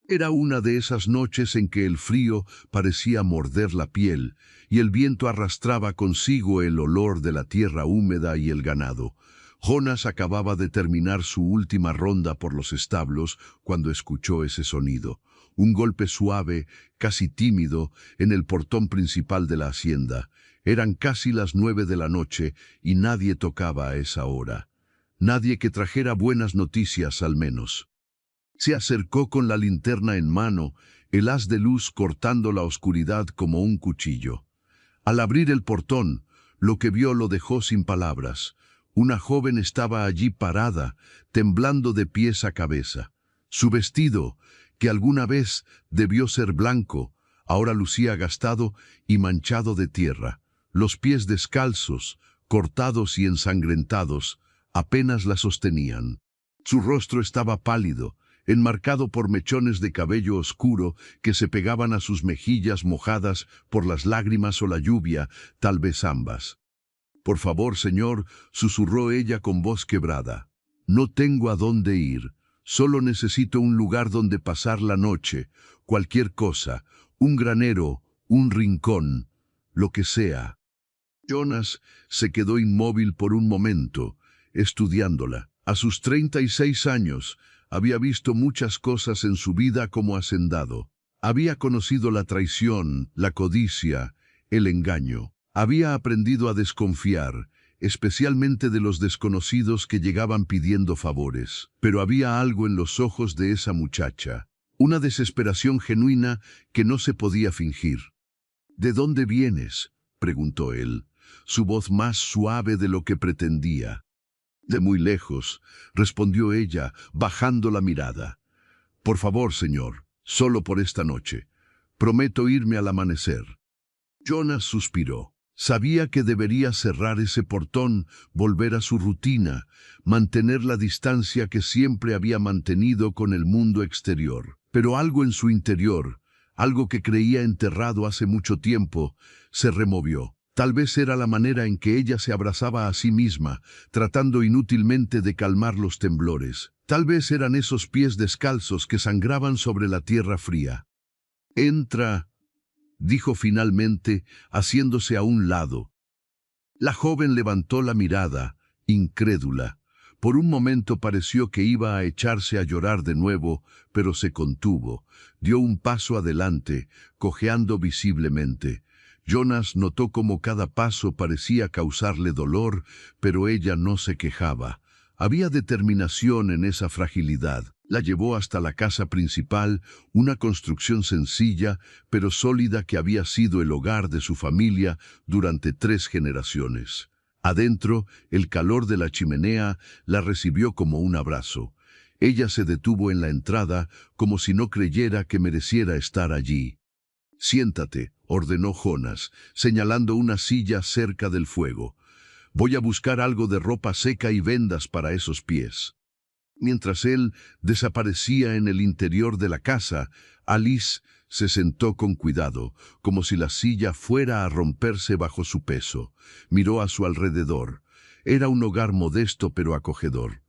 Era una de esas noches en que el frío parecía morder la piel y el viento arrastraba consigo el olor de la tierra húmeda y el ganado. Jonas acababa de terminar su última ronda por los establos cuando escuchó ese sonido. Un golpe suave, casi tímido, en el portón principal de la hacienda. Eran casi las 9 de la noche y nadie tocaba a esa hora. Nadie que trajera buenas noticias al menos. Se acercó con la linterna en mano, el haz de luz cortando la oscuridad como un cuchillo. Al abrir el portón, lo que vio lo dejó sin palabras. Una joven estaba allí parada, temblando de pies a cabeza. Su vestido, que alguna vez debió ser blanco, ahora lucía gastado y manchado de tierra. Los pies descalzos, cortados y ensangrentados, apenas la sostenían. Su rostro estaba pálido, enmarcado por mechones de cabello oscuro que se pegaban a sus mejillas mojadas por las lágrimas o la lluvia, tal vez ambas. «Por favor, señor», susurró ella con voz quebrada. «No tengo a dónde ir. Solo necesito un lugar donde pasar la noche. Cualquier cosa. Un granero, un rincón, lo que sea». Jonas se quedó inmóvil por un momento, estudiándola. A sus 36 años, había visto muchas cosas en su vida como hacendado. Había conocido la traición, la codicia, el engaño. Había aprendido a desconfiar, especialmente de los desconocidos que llegaban pidiendo favores. Pero había algo en los ojos de esa muchacha, una desesperación genuina que no se podía fingir. «¿De dónde vienes?», preguntó él, su voz más suave de lo que pretendía. «De muy lejos», respondió ella, bajando la mirada. «Por favor, señor, solo por esta noche. Prometo irme al amanecer». Jonas suspiró. Sabía que debería cerrar ese portón, volver a su rutina, mantener la distancia que siempre había mantenido con el mundo exterior. Pero algo en su interior, algo que creía enterrado hace mucho tiempo, se removió. Tal vez era la manera en que ella se abrazaba a sí misma, tratando inútilmente de calmar los temblores. Tal vez eran esos pies descalzos que sangraban sobre la tierra fría. «Entra», dijo finalmente, haciéndose a un lado. La joven levantó la mirada, incrédula. Por un momento pareció que iba a echarse a llorar de nuevo, pero se contuvo. Dio un paso adelante, cojeando visiblemente. Jonas notó cómo cada paso parecía causarle dolor, pero ella no se quejaba. Había determinación en esa fragilidad. La llevó hasta la casa principal, una construcción sencilla, pero sólida que había sido el hogar de su familia durante 3 generaciones. Adentro, el calor de la chimenea la recibió como un abrazo. Ella se detuvo en la entrada, como si no creyera que mereciera estar allí. «Siéntate», ordenó Jonas, señalando una silla cerca del fuego. «Voy a buscar algo de ropa seca y vendas para esos pies». Mientras él desaparecía en el interior de la casa, Alice se sentó con cuidado, como si la silla fuera a romperse bajo su peso. Miró a su alrededor. Era un hogar modesto pero acogedor.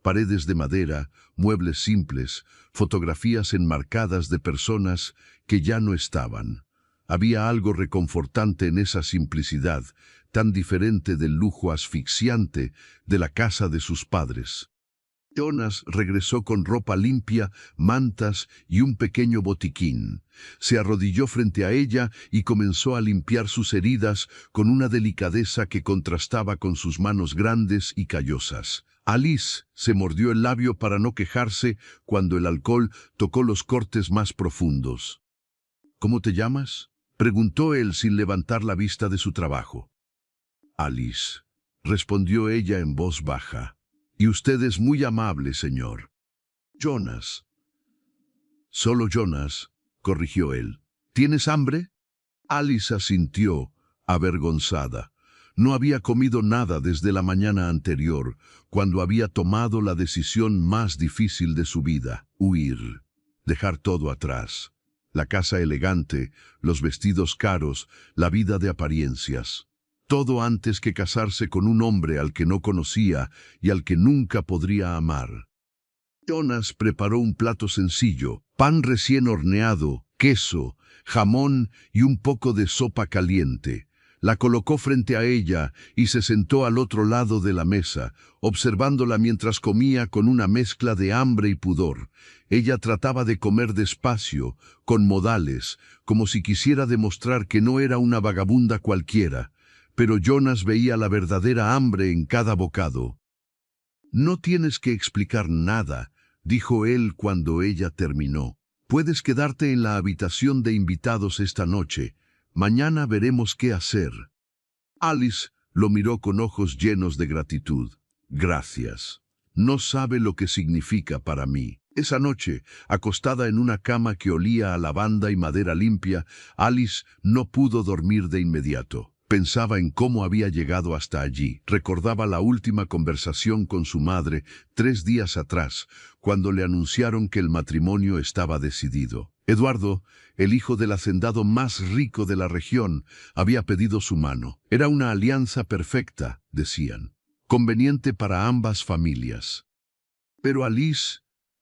Paredes de madera, muebles simples, fotografías enmarcadas de personas que ya no estaban. Había algo reconfortante en esa simplicidad, tan diferente del lujo asfixiante de la casa de sus padres. Jonas regresó con ropa limpia, mantas y un pequeño botiquín. Se arrodilló frente a ella y comenzó a limpiar sus heridas con una delicadeza que contrastaba con sus manos grandes y callosas. Alice se mordió el labio para no quejarse cuando el alcohol tocó los cortes más profundos. «¿Cómo te llamas?», preguntó él sin levantar la vista de su trabajo. «Alice», respondió ella en voz baja. «Y usted es muy amable, señor». «Jonas». «Solo Jonas», corrigió él. «¿Tienes hambre?». Alice asintió, avergonzada. No había comido nada desde la mañana anterior, cuando había tomado la decisión más difícil de su vida: huir, dejar todo atrás. La casa elegante, los vestidos caros, la vida de apariencias. Todo antes que casarse con un hombre al que no conocía y al que nunca podría amar. Jonas preparó un plato sencillo, pan recién horneado, queso, jamón y un poco de sopa caliente. La colocó frente a ella y se sentó al otro lado de la mesa, observándola mientras comía con una mezcla de hambre y pudor. Ella trataba de comer despacio, con modales, como si quisiera demostrar que no era una vagabunda cualquiera. Pero Jonas veía la verdadera hambre en cada bocado. «No tienes que explicar nada», dijo él cuando ella terminó. «Puedes quedarte en la habitación de invitados esta noche. Mañana veremos qué hacer». Alice lo miró con ojos llenos de gratitud. «Gracias. No sabe lo que significa para mí». Esa noche, acostada en una cama que olía a lavanda y madera limpia, Alice no pudo dormir de inmediato. Pensaba en cómo había llegado hasta allí. Recordaba la última conversación con su madre 3 días atrás, cuando le anunciaron que el matrimonio estaba decidido. Eduardo, el hijo del hacendado más rico de la región, había pedido su mano. Era una alianza perfecta, decían, conveniente para ambas familias. Pero Alice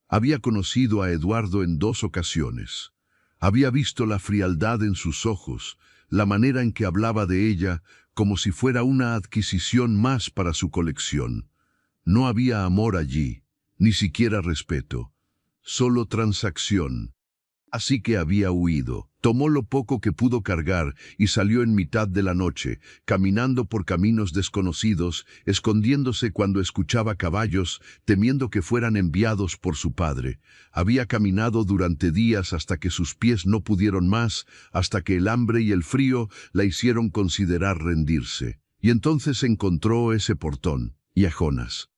había conocido a Eduardo en 2 ocasiones. Había visto la frialdad en sus ojos, la manera en que hablaba de ella como si fuera una adquisición más para su colección. No había amor allí, ni siquiera respeto, solo transacción. Así que había huido. Tomó lo poco que pudo cargar y salió en mitad de la noche, caminando por caminos desconocidos, escondiéndose cuando escuchaba caballos, temiendo que fueran enviados por su padre. Había caminado durante días hasta que sus pies no pudieron más, hasta que el hambre y el frío la hicieron considerar rendirse. Y entonces encontró ese portón, y a Jonas.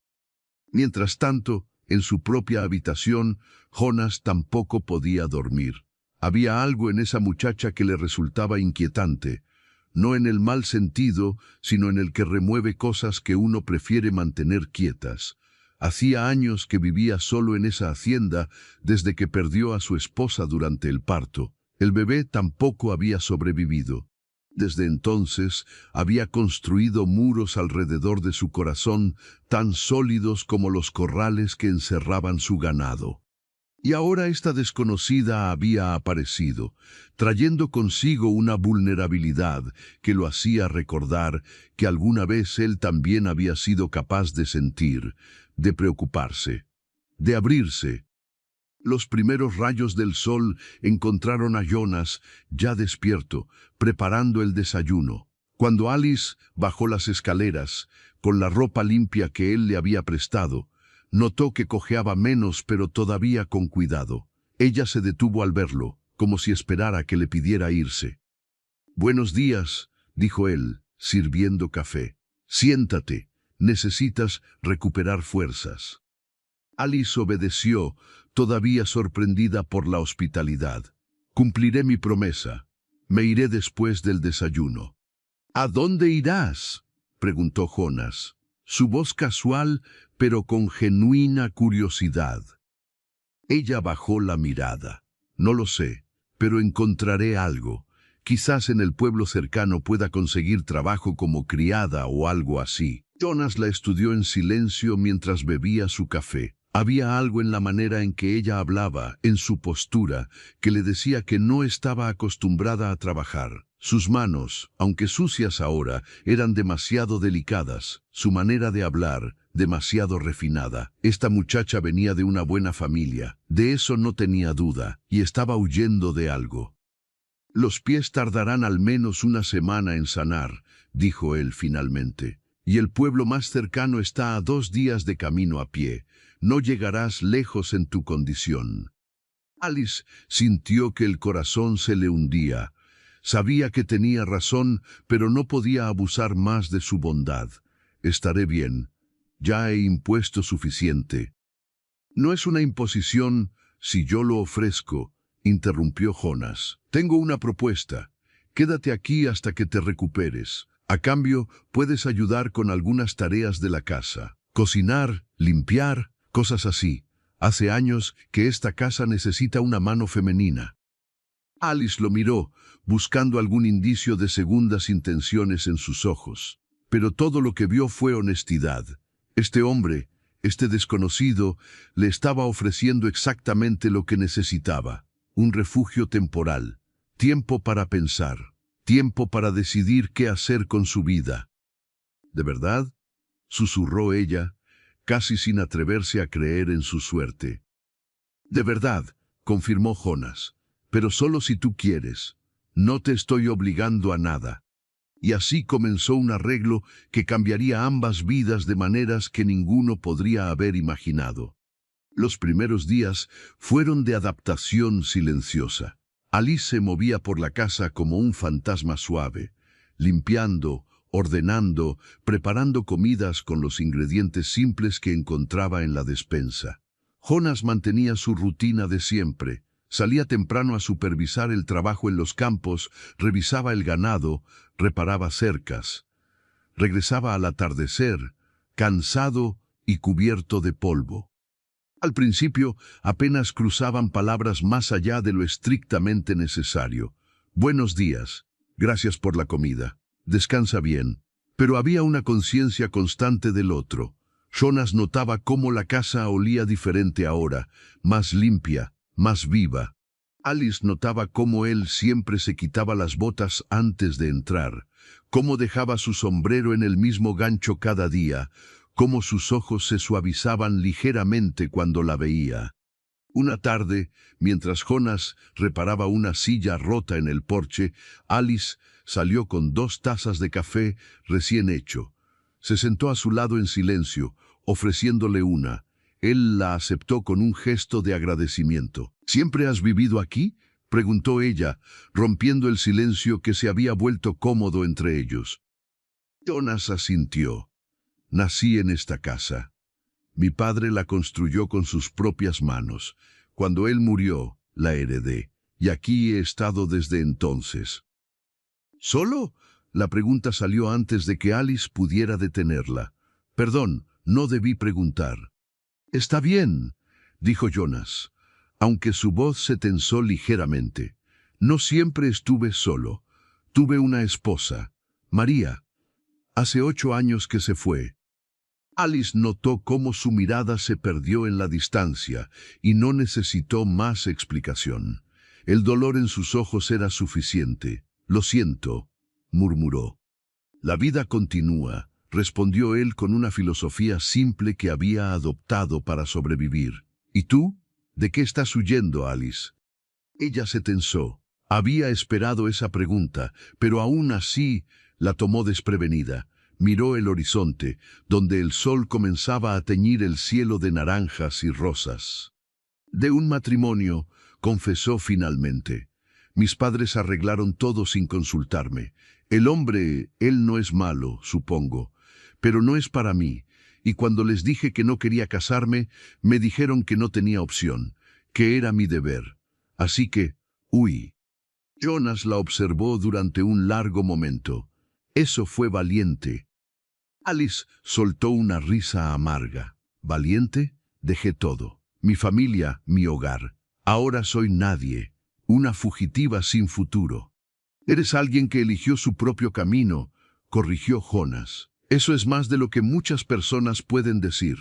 Mientras tanto, en su propia habitación, Jonas tampoco podía dormir. Había algo en esa muchacha que le resultaba inquietante, no en el mal sentido, sino en el que remueve cosas que uno prefiere mantener quietas. Hacía años que vivía solo en esa hacienda desde que perdió a su esposa durante el parto. El bebé tampoco había sobrevivido. Desde entonces había construido muros alrededor de su corazón tan sólidos como los corrales que encerraban su ganado. Y ahora esta desconocida había aparecido, trayendo consigo una vulnerabilidad que lo hacía recordar que alguna vez él también había sido capaz de sentir, de preocuparse, de abrirse. Los primeros rayos del sol encontraron a Jonas, ya despierto, preparando el desayuno. Cuando Alice bajó las escaleras, con la ropa limpia que él le había prestado, notó que cojeaba menos pero todavía con cuidado. Ella se detuvo al verlo, como si esperara que le pidiera irse. «Buenos días», dijo él, sirviendo café. «Siéntate, necesitas recuperar fuerzas». Alice obedeció, todavía sorprendida por la hospitalidad. «Cumpliré mi promesa. Me iré después del desayuno». «¿A dónde irás?», preguntó Jonas, su voz casual, pero con genuina curiosidad. Ella bajó la mirada. «No lo sé, pero encontraré algo. Quizás en el pueblo cercano pueda conseguir trabajo como criada o algo así». Jonas la estudió en silencio mientras bebía su café. Había algo en la manera en que ella hablaba, en su postura, que le decía que no estaba acostumbrada a trabajar. Sus manos, aunque sucias ahora, eran demasiado delicadas, su manera de hablar, demasiado refinada. Esta muchacha venía de una buena familia, de eso no tenía duda, y estaba huyendo de algo. «Los pies tardarán al menos una semana en sanar», dijo él finalmente, «y el pueblo más cercano está a 2 días de camino a pie. No llegarás lejos en tu condición». Alice sintió que el corazón se le hundía. Sabía que tenía razón, pero no podía abusar más de su bondad. «Estaré bien. Ya he impuesto suficiente». «No es una imposición si yo lo ofrezco», interrumpió Jonas. «Tengo una propuesta. Quédate aquí hasta que te recuperes. A cambio, puedes ayudar con algunas tareas de la casa. Cocinar, limpiar, cosas así. Hace años que esta casa necesita una mano femenina». Alice lo miró, buscando algún indicio de segundas intenciones en sus ojos. Pero todo lo que vio fue honestidad. Este hombre, Este desconocido le estaba ofreciendo exactamente lo que necesitaba: un refugio temporal, tiempo para pensar, tiempo para decidir qué hacer con su vida. ¿De verdad?, susurró ella, casi sin atreverse a creer en su suerte. «De verdad», confirmó Jonas, «pero solo si tú quieres. No te estoy obligando a nada». Y así comenzó un arreglo que cambiaría ambas vidas de maneras que ninguno podría haber imaginado. Los primeros días fueron de adaptación silenciosa. Alice se movía por la casa como un fantasma suave, limpiando, ordenando, preparando comidas con los ingredientes simples que encontraba en la despensa. Jonas mantenía su rutina de siempre. Salía temprano a supervisar el trabajo en los campos, revisaba el ganado, reparaba cercas. Regresaba al atardecer, cansado y cubierto de polvo. Al principio apenas cruzaban palabras más allá de lo estrictamente necesario. «Buenos días, gracias por la comida, descansa bien». Pero había una conciencia constante del otro. Jonas notaba cómo la casa olía diferente ahora, más limpia, más viva. Alice notaba cómo él siempre se quitaba las botas antes de entrar, cómo dejaba su sombrero en el mismo gancho cada día, cómo sus ojos se suavizaban ligeramente cuando la veía. Una tarde, mientras Jonas reparaba una silla rota en el porche, Alice salió con 2 tazas de café recién hecho. Se sentó a su lado en silencio, ofreciéndole una. Él la aceptó con un gesto de agradecimiento. «¿Siempre has vivido aquí?», preguntó ella, rompiendo el silencio que se había vuelto cómodo entre ellos. Jonas asintió. «Nací en esta casa. Mi padre la construyó con sus propias manos. Cuando él murió, la heredé, y aquí he estado desde entonces». «¿Solo?», la pregunta salió antes de que Alice pudiera detenerla. «Perdón, no debí preguntar». «Está bien», dijo Jonas, aunque su voz se tensó ligeramente. «No siempre estuve solo. Tuve una esposa, María. Hace 8 años que se fue». Alice notó cómo su mirada se perdió en la distancia y no necesitó más explicación. El dolor en sus ojos era suficiente. «Lo siento», murmuró. «La vida continúa», respondió él con una filosofía simple que había adoptado para sobrevivir. «¿Y tú? ¿De qué estás huyendo, Alice?». Ella se tensó. Había esperado esa pregunta, pero aún así la tomó desprevenida. Miró el horizonte, donde el sol comenzaba a teñir el cielo de naranjas y rosas. «De un matrimonio», confesó finalmente. «Mis padres arreglaron todo sin consultarme. El hombre, él no es malo, supongo, pero no es para mí, y cuando les dije que no quería casarme, me dijeron que no tenía opción, que era mi deber. Así que, huí». Jonas la observó durante un largo momento. «Eso fue valiente». Alice soltó una risa amarga. «¿Valiente? Dejé todo. Mi familia, mi hogar. Ahora soy nadie, una fugitiva sin futuro». «Eres alguien que eligió su propio camino», corrigió Jonas. «Eso es más de lo que muchas personas pueden decir».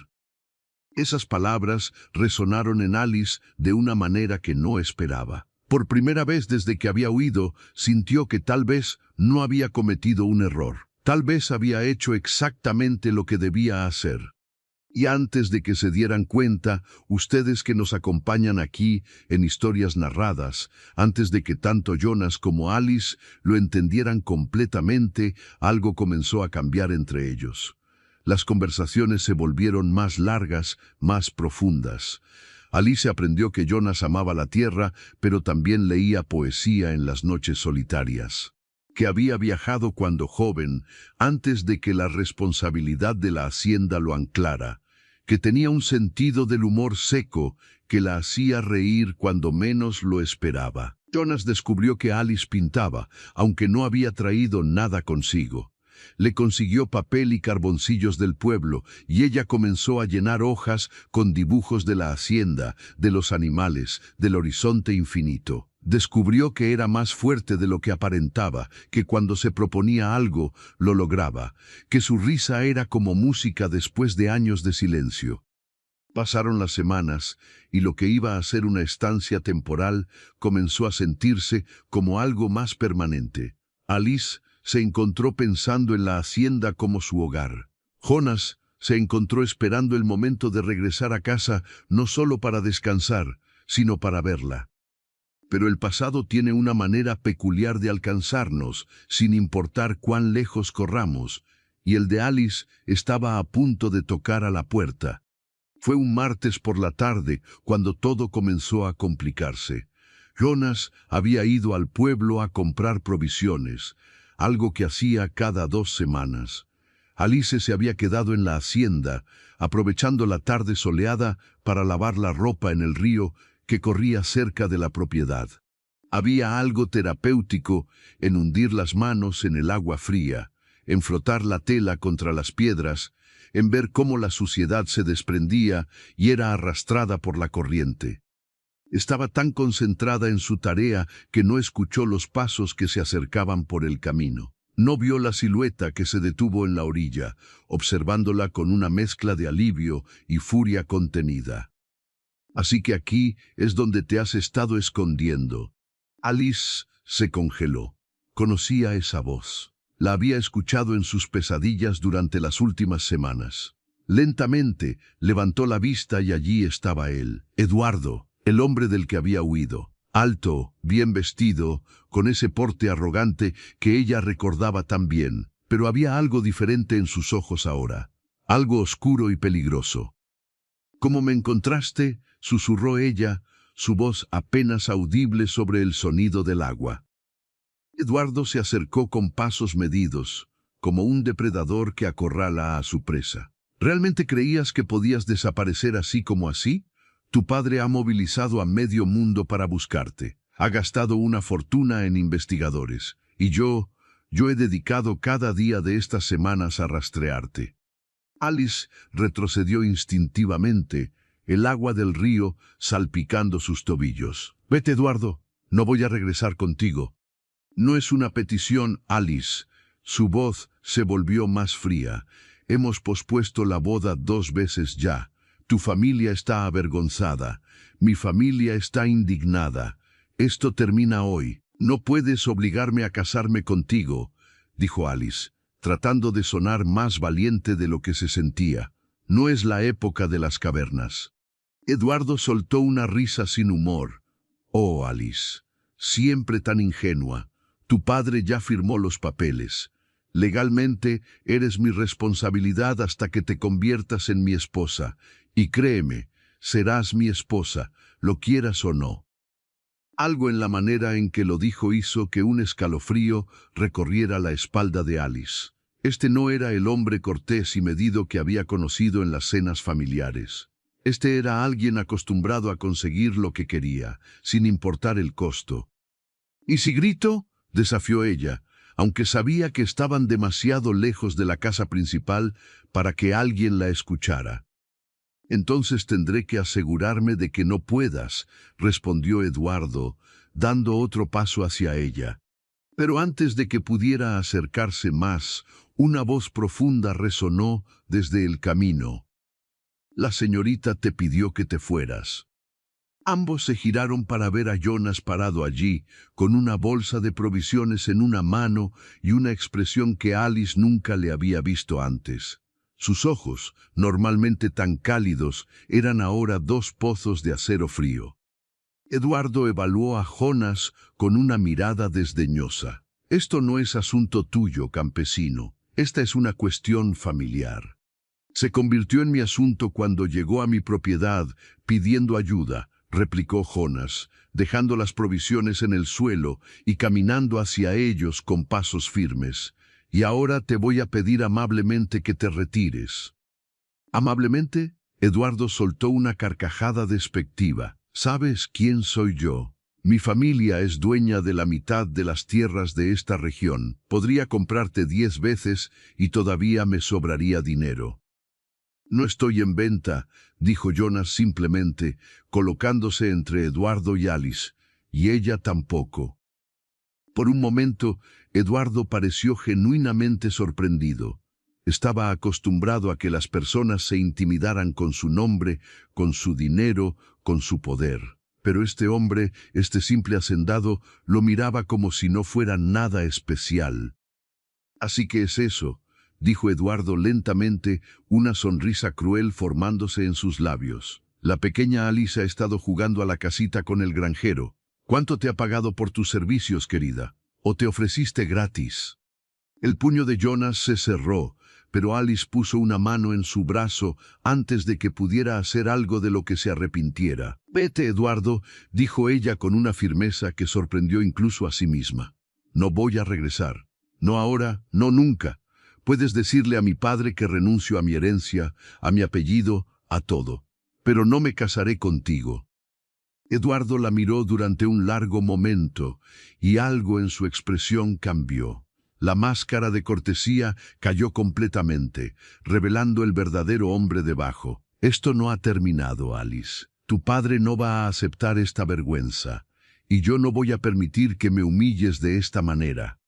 Esas palabras resonaron en Alice de una manera que no esperaba. Por primera vez desde que había huido, sintió que tal vez no había cometido un error. Tal vez había hecho exactamente lo que debía hacer. Y antes de que se dieran cuenta, ustedes que nos acompañan aquí en Historias Narradas, antes de que tanto Jonas como Alice lo entendieran completamente, algo comenzó a cambiar entre ellos. Las conversaciones se volvieron más largas, más profundas. Alice aprendió que Jonas amaba la tierra, pero también leía poesía en las noches solitarias. Que había viajado cuando joven, antes de que la responsabilidad de la hacienda lo anclara. Que tenía un sentido del humor seco que la hacía reír cuando menos lo esperaba. Jonas descubrió que Alice pintaba, aunque no había traído nada consigo. Le consiguió papel y carboncillos del pueblo, y ella comenzó a llenar hojas con dibujos de la hacienda, de los animales, del horizonte infinito. Descubrió que era más fuerte de lo que aparentaba, que cuando se proponía algo, lo lograba, que su risa era como música después de años de silencio. Pasaron las semanas, y lo que iba a ser una estancia temporal comenzó a sentirse como algo más permanente. Alice se encontró pensando en la hacienda como su hogar. Jonas se encontró esperando el momento de regresar a casa, no solo para descansar, sino para verla. Pero el pasado tiene una manera peculiar de alcanzarnos, sin importar cuán lejos corramos, y el de Alice estaba a punto de tocar a la puerta. Fue un martes por la tarde cuando todo comenzó a complicarse. Jonas había ido al pueblo a comprar provisiones, algo que hacía cada 2 semanas. Alice se había quedado en la hacienda, aprovechando la tarde soleada para lavar la ropa en el río que corría cerca de la propiedad. Había algo terapéutico en hundir las manos en el agua fría, en frotar la tela contra las piedras, en ver cómo la suciedad se desprendía y era arrastrada por la corriente. Estaba tan concentrada en su tarea que no escuchó los pasos que se acercaban por el camino. No vio la silueta que se detuvo en la orilla, observándola con una mezcla de alivio y furia contenida. Así que aquí es donde te has estado escondiendo. Alice se congeló. Conocía esa voz. La había escuchado en sus pesadillas durante las últimas semanas. Lentamente levantó la vista y allí estaba él, Eduardo, el hombre del que había huido. Alto, bien vestido, con ese porte arrogante que ella recordaba tan bien, pero había algo diferente en sus ojos ahora, algo oscuro y peligroso. «¿Cómo me encontraste?», susurró ella, su voz apenas audible sobre el sonido del agua. Eduardo se acercó con pasos medidos, como un depredador que acorrala a su presa. «¿Realmente creías que podías desaparecer así como así? Tu padre ha movilizado a medio mundo para buscarte. Ha gastado una fortuna en investigadores. Y yo he dedicado cada día de estas semanas a rastrearte». Alice retrocedió instintivamente, el agua del río salpicando sus tobillos. «Vete, Eduardo, no voy a regresar contigo». «No es una petición, Alice». Su voz se volvió más fría. «Hemos pospuesto la boda 2 veces ya. Tu familia está avergonzada. Mi familia está indignada. Esto termina hoy. No puedes obligarme a casarme contigo», dijo Alice, tratando de sonar más valiente de lo que se sentía. «No es la época de las cavernas». Eduardo soltó una risa sin humor. «Oh, Alice, siempre tan ingenua. Tu padre ya firmó los papeles. Legalmente eres mi responsabilidad hasta que te conviertas en mi esposa. Y créeme, serás mi esposa, lo quieras o no». Algo en la manera en que lo dijo hizo que un escalofrío recorriera la espalda de Alice. Este no era el hombre cortés y medido que había conocido en las cenas familiares. Este era alguien acostumbrado a conseguir lo que quería, sin importar el costo. «¿Y si grito?», desafió ella, aunque sabía que estaban demasiado lejos de la casa principal para que alguien la escuchara. «Entonces tendré que asegurarme de que no puedas», respondió Eduardo, dando otro paso hacia ella. Pero antes de que pudiera acercarse más, una voz profunda resonó desde el camino. «La señorita te pidió que te fueras». Ambos se giraron para ver a Jonas parado allí, con una bolsa de provisiones en una mano y una expresión que Alice nunca le había visto antes. Sus ojos, normalmente tan cálidos, eran ahora 2 pozos de acero frío. Eduardo evaluó a Jonas con una mirada desdeñosa. «Esto no es asunto tuyo, campesino. Esta es una cuestión familiar. Se convirtió en mi asunto cuando llegó a mi propiedad pidiendo ayuda», replicó Jonas, dejando las provisiones en el suelo y caminando hacia ellos con pasos firmes. «Y ahora te voy a pedir amablemente que te retires». «¿Amablemente?». Eduardo soltó una carcajada despectiva. «¿Sabes quién soy yo? Mi familia es dueña de la mitad de las tierras de esta región. Podría comprarte 10 veces y todavía me sobraría dinero». «No estoy en venta», dijo Jonas simplemente, colocándose entre Eduardo y Alice, «y ella tampoco». Por un momento, Eduardo pareció genuinamente sorprendido. Estaba acostumbrado a que las personas se intimidaran con su nombre, con su dinero, con su poder. Pero este hombre, este simple hacendado, lo miraba como si no fuera nada especial. «Así que es eso», dijo Eduardo lentamente, una sonrisa cruel formándose en sus labios. «La pequeña Alice ha estado jugando a la casita con el granjero. ¿Cuánto te ha pagado por tus servicios, querida? ¿O te ofreciste gratis?» El puño de Jonas se cerró, pero Alice puso una mano en su brazo antes de que pudiera hacer algo de lo que se arrepintiera. «Vete, Eduardo», dijo ella con una firmeza que sorprendió incluso a sí misma. «No voy a regresar. No ahora, no nunca. Puedes decirle a mi padre que renuncio a mi herencia, a mi apellido, a todo. Pero no me casaré contigo». Eduardo la miró durante un largo momento y algo en su expresión cambió. La máscara de cortesía cayó completamente, revelando el verdadero hombre debajo. «Esto no ha terminado, Alice. Tu padre no va a aceptar esta vergüenza, y yo no voy a permitir que me humilles de esta manera».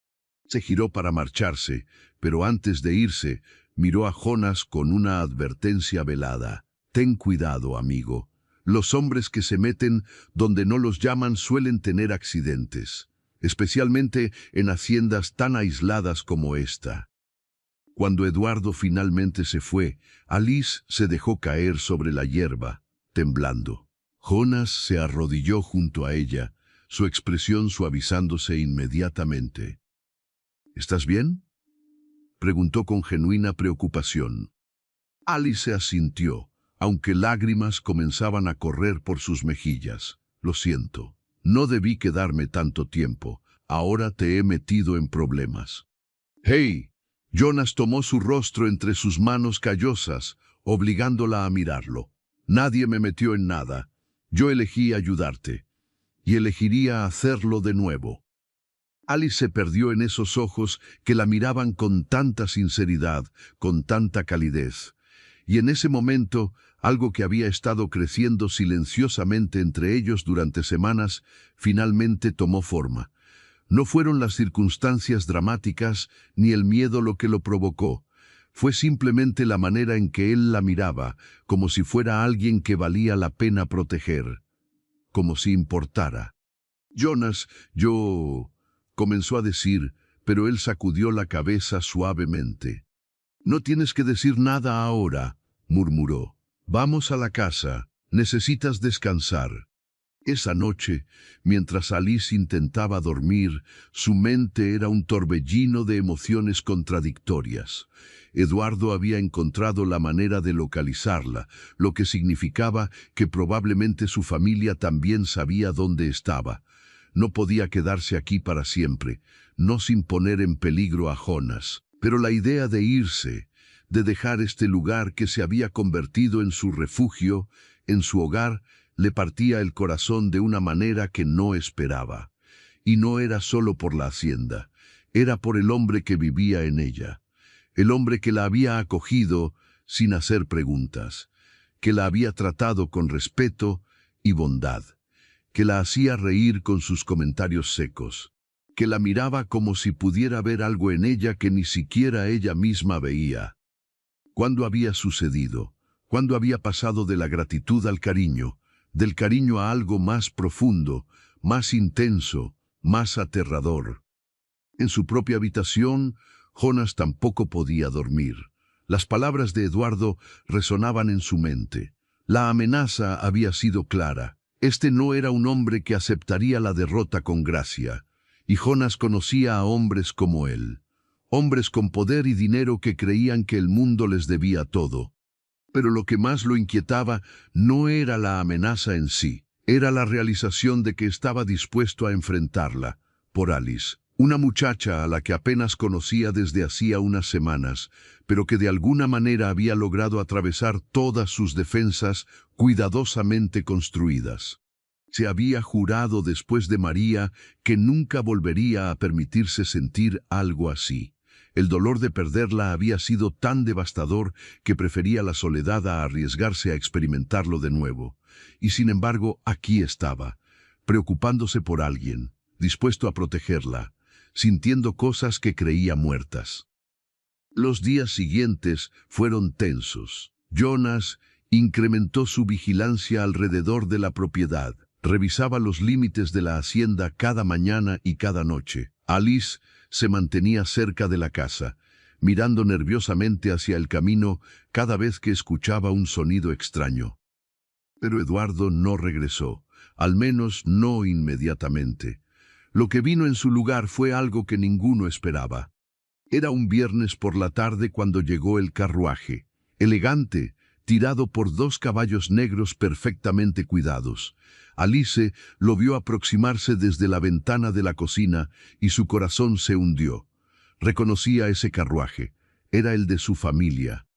Se giró para marcharse, pero antes de irse, miró a Jonas con una advertencia velada. «Ten cuidado, amigo. Los hombres que se meten donde no los llaman suelen tener accidentes, especialmente en haciendas tan aisladas como esta». Cuando Eduardo finalmente se fue, Alice se dejó caer sobre la hierba, temblando. Jonas se arrodilló junto a ella, su expresión suavizándose inmediatamente. «¿Estás bien?», preguntó con genuina preocupación. Alice asintió, aunque lágrimas comenzaban a correr por sus mejillas. «Lo siento. No debí quedarme tanto tiempo. Ahora te he metido en problemas». «¡Hey!». Jonas tomó su rostro entre sus manos callosas, obligándola a mirarlo. «Nadie me metió en nada. Yo elegí ayudarte. Y elegiría hacerlo de nuevo». Alice se perdió en esos ojos que la miraban con tanta sinceridad, con tanta calidez. Y en ese momento, algo que había estado creciendo silenciosamente entre ellos durante semanas, finalmente tomó forma. No fueron las circunstancias dramáticas ni el miedo lo que lo provocó. Fue simplemente la manera en que él la miraba, como si fuera alguien que valía la pena proteger. Como si importara. «Jonas, yo…», comenzó a decir, pero él sacudió la cabeza suavemente. «No tienes que decir nada ahora», murmuró. «Vamos a la casa. Necesitas descansar». Esa noche, mientras Alice intentaba dormir, su mente era un torbellino de emociones contradictorias. Eduardo había encontrado la manera de localizarla, lo que significaba que probablemente su familia también sabía dónde estaba. No podía quedarse aquí para siempre, no sin poner en peligro a Jonas. Pero la idea de irse, de dejar este lugar que se había convertido en su refugio, en su hogar, le partía el corazón de una manera que no esperaba. Y no era solo por la hacienda, era por el hombre que vivía en ella. El hombre que la había acogido sin hacer preguntas, que la había tratado con respeto y bondad, que la hacía reír con sus comentarios secos, que la miraba como si pudiera ver algo en ella que ni siquiera ella misma veía. ¿Cuándo había sucedido? ¿Cuándo había pasado de la gratitud al cariño, del cariño a algo más profundo, más intenso, más aterrador? En su propia habitación, Jonas tampoco podía dormir. Las palabras de Eduardo resonaban en su mente. La amenaza había sido clara. Este no era un hombre que aceptaría la derrota con gracia, y Jonas conocía a hombres como él. Hombres con poder y dinero que creían que el mundo les debía todo. Pero lo que más lo inquietaba no era la amenaza en sí, era la realización de que estaba dispuesto a enfrentarla, por Alice, una muchacha a la que apenas conocía desde hacía unas semanas, pero que de alguna manera había logrado atravesar todas sus defensas cuidadosamente construidas. Se había jurado después de María que nunca volvería a permitirse sentir algo así. El dolor de perderla había sido tan devastador que prefería la soledad a arriesgarse a experimentarlo de nuevo. Y sin embargo, aquí estaba, preocupándose por alguien, dispuesto a protegerla, sintiendo cosas que creía muertas. Los días siguientes fueron tensos. Jonas incrementó su vigilancia alrededor de la propiedad. Revisaba los límites de la hacienda cada mañana y cada noche. Alice se mantenía cerca de la casa, mirando nerviosamente hacia el camino cada vez que escuchaba un sonido extraño. Pero Eduardo no regresó, al menos no inmediatamente. Lo que vino en su lugar fue algo que ninguno esperaba. Era un viernes por la tarde cuando llegó el carruaje, elegante, tirado por 2 caballos negros perfectamente cuidados. Alice lo vio aproximarse desde la ventana de la cocina y su corazón se hundió. Reconocía ese carruaje. Era el de su familia.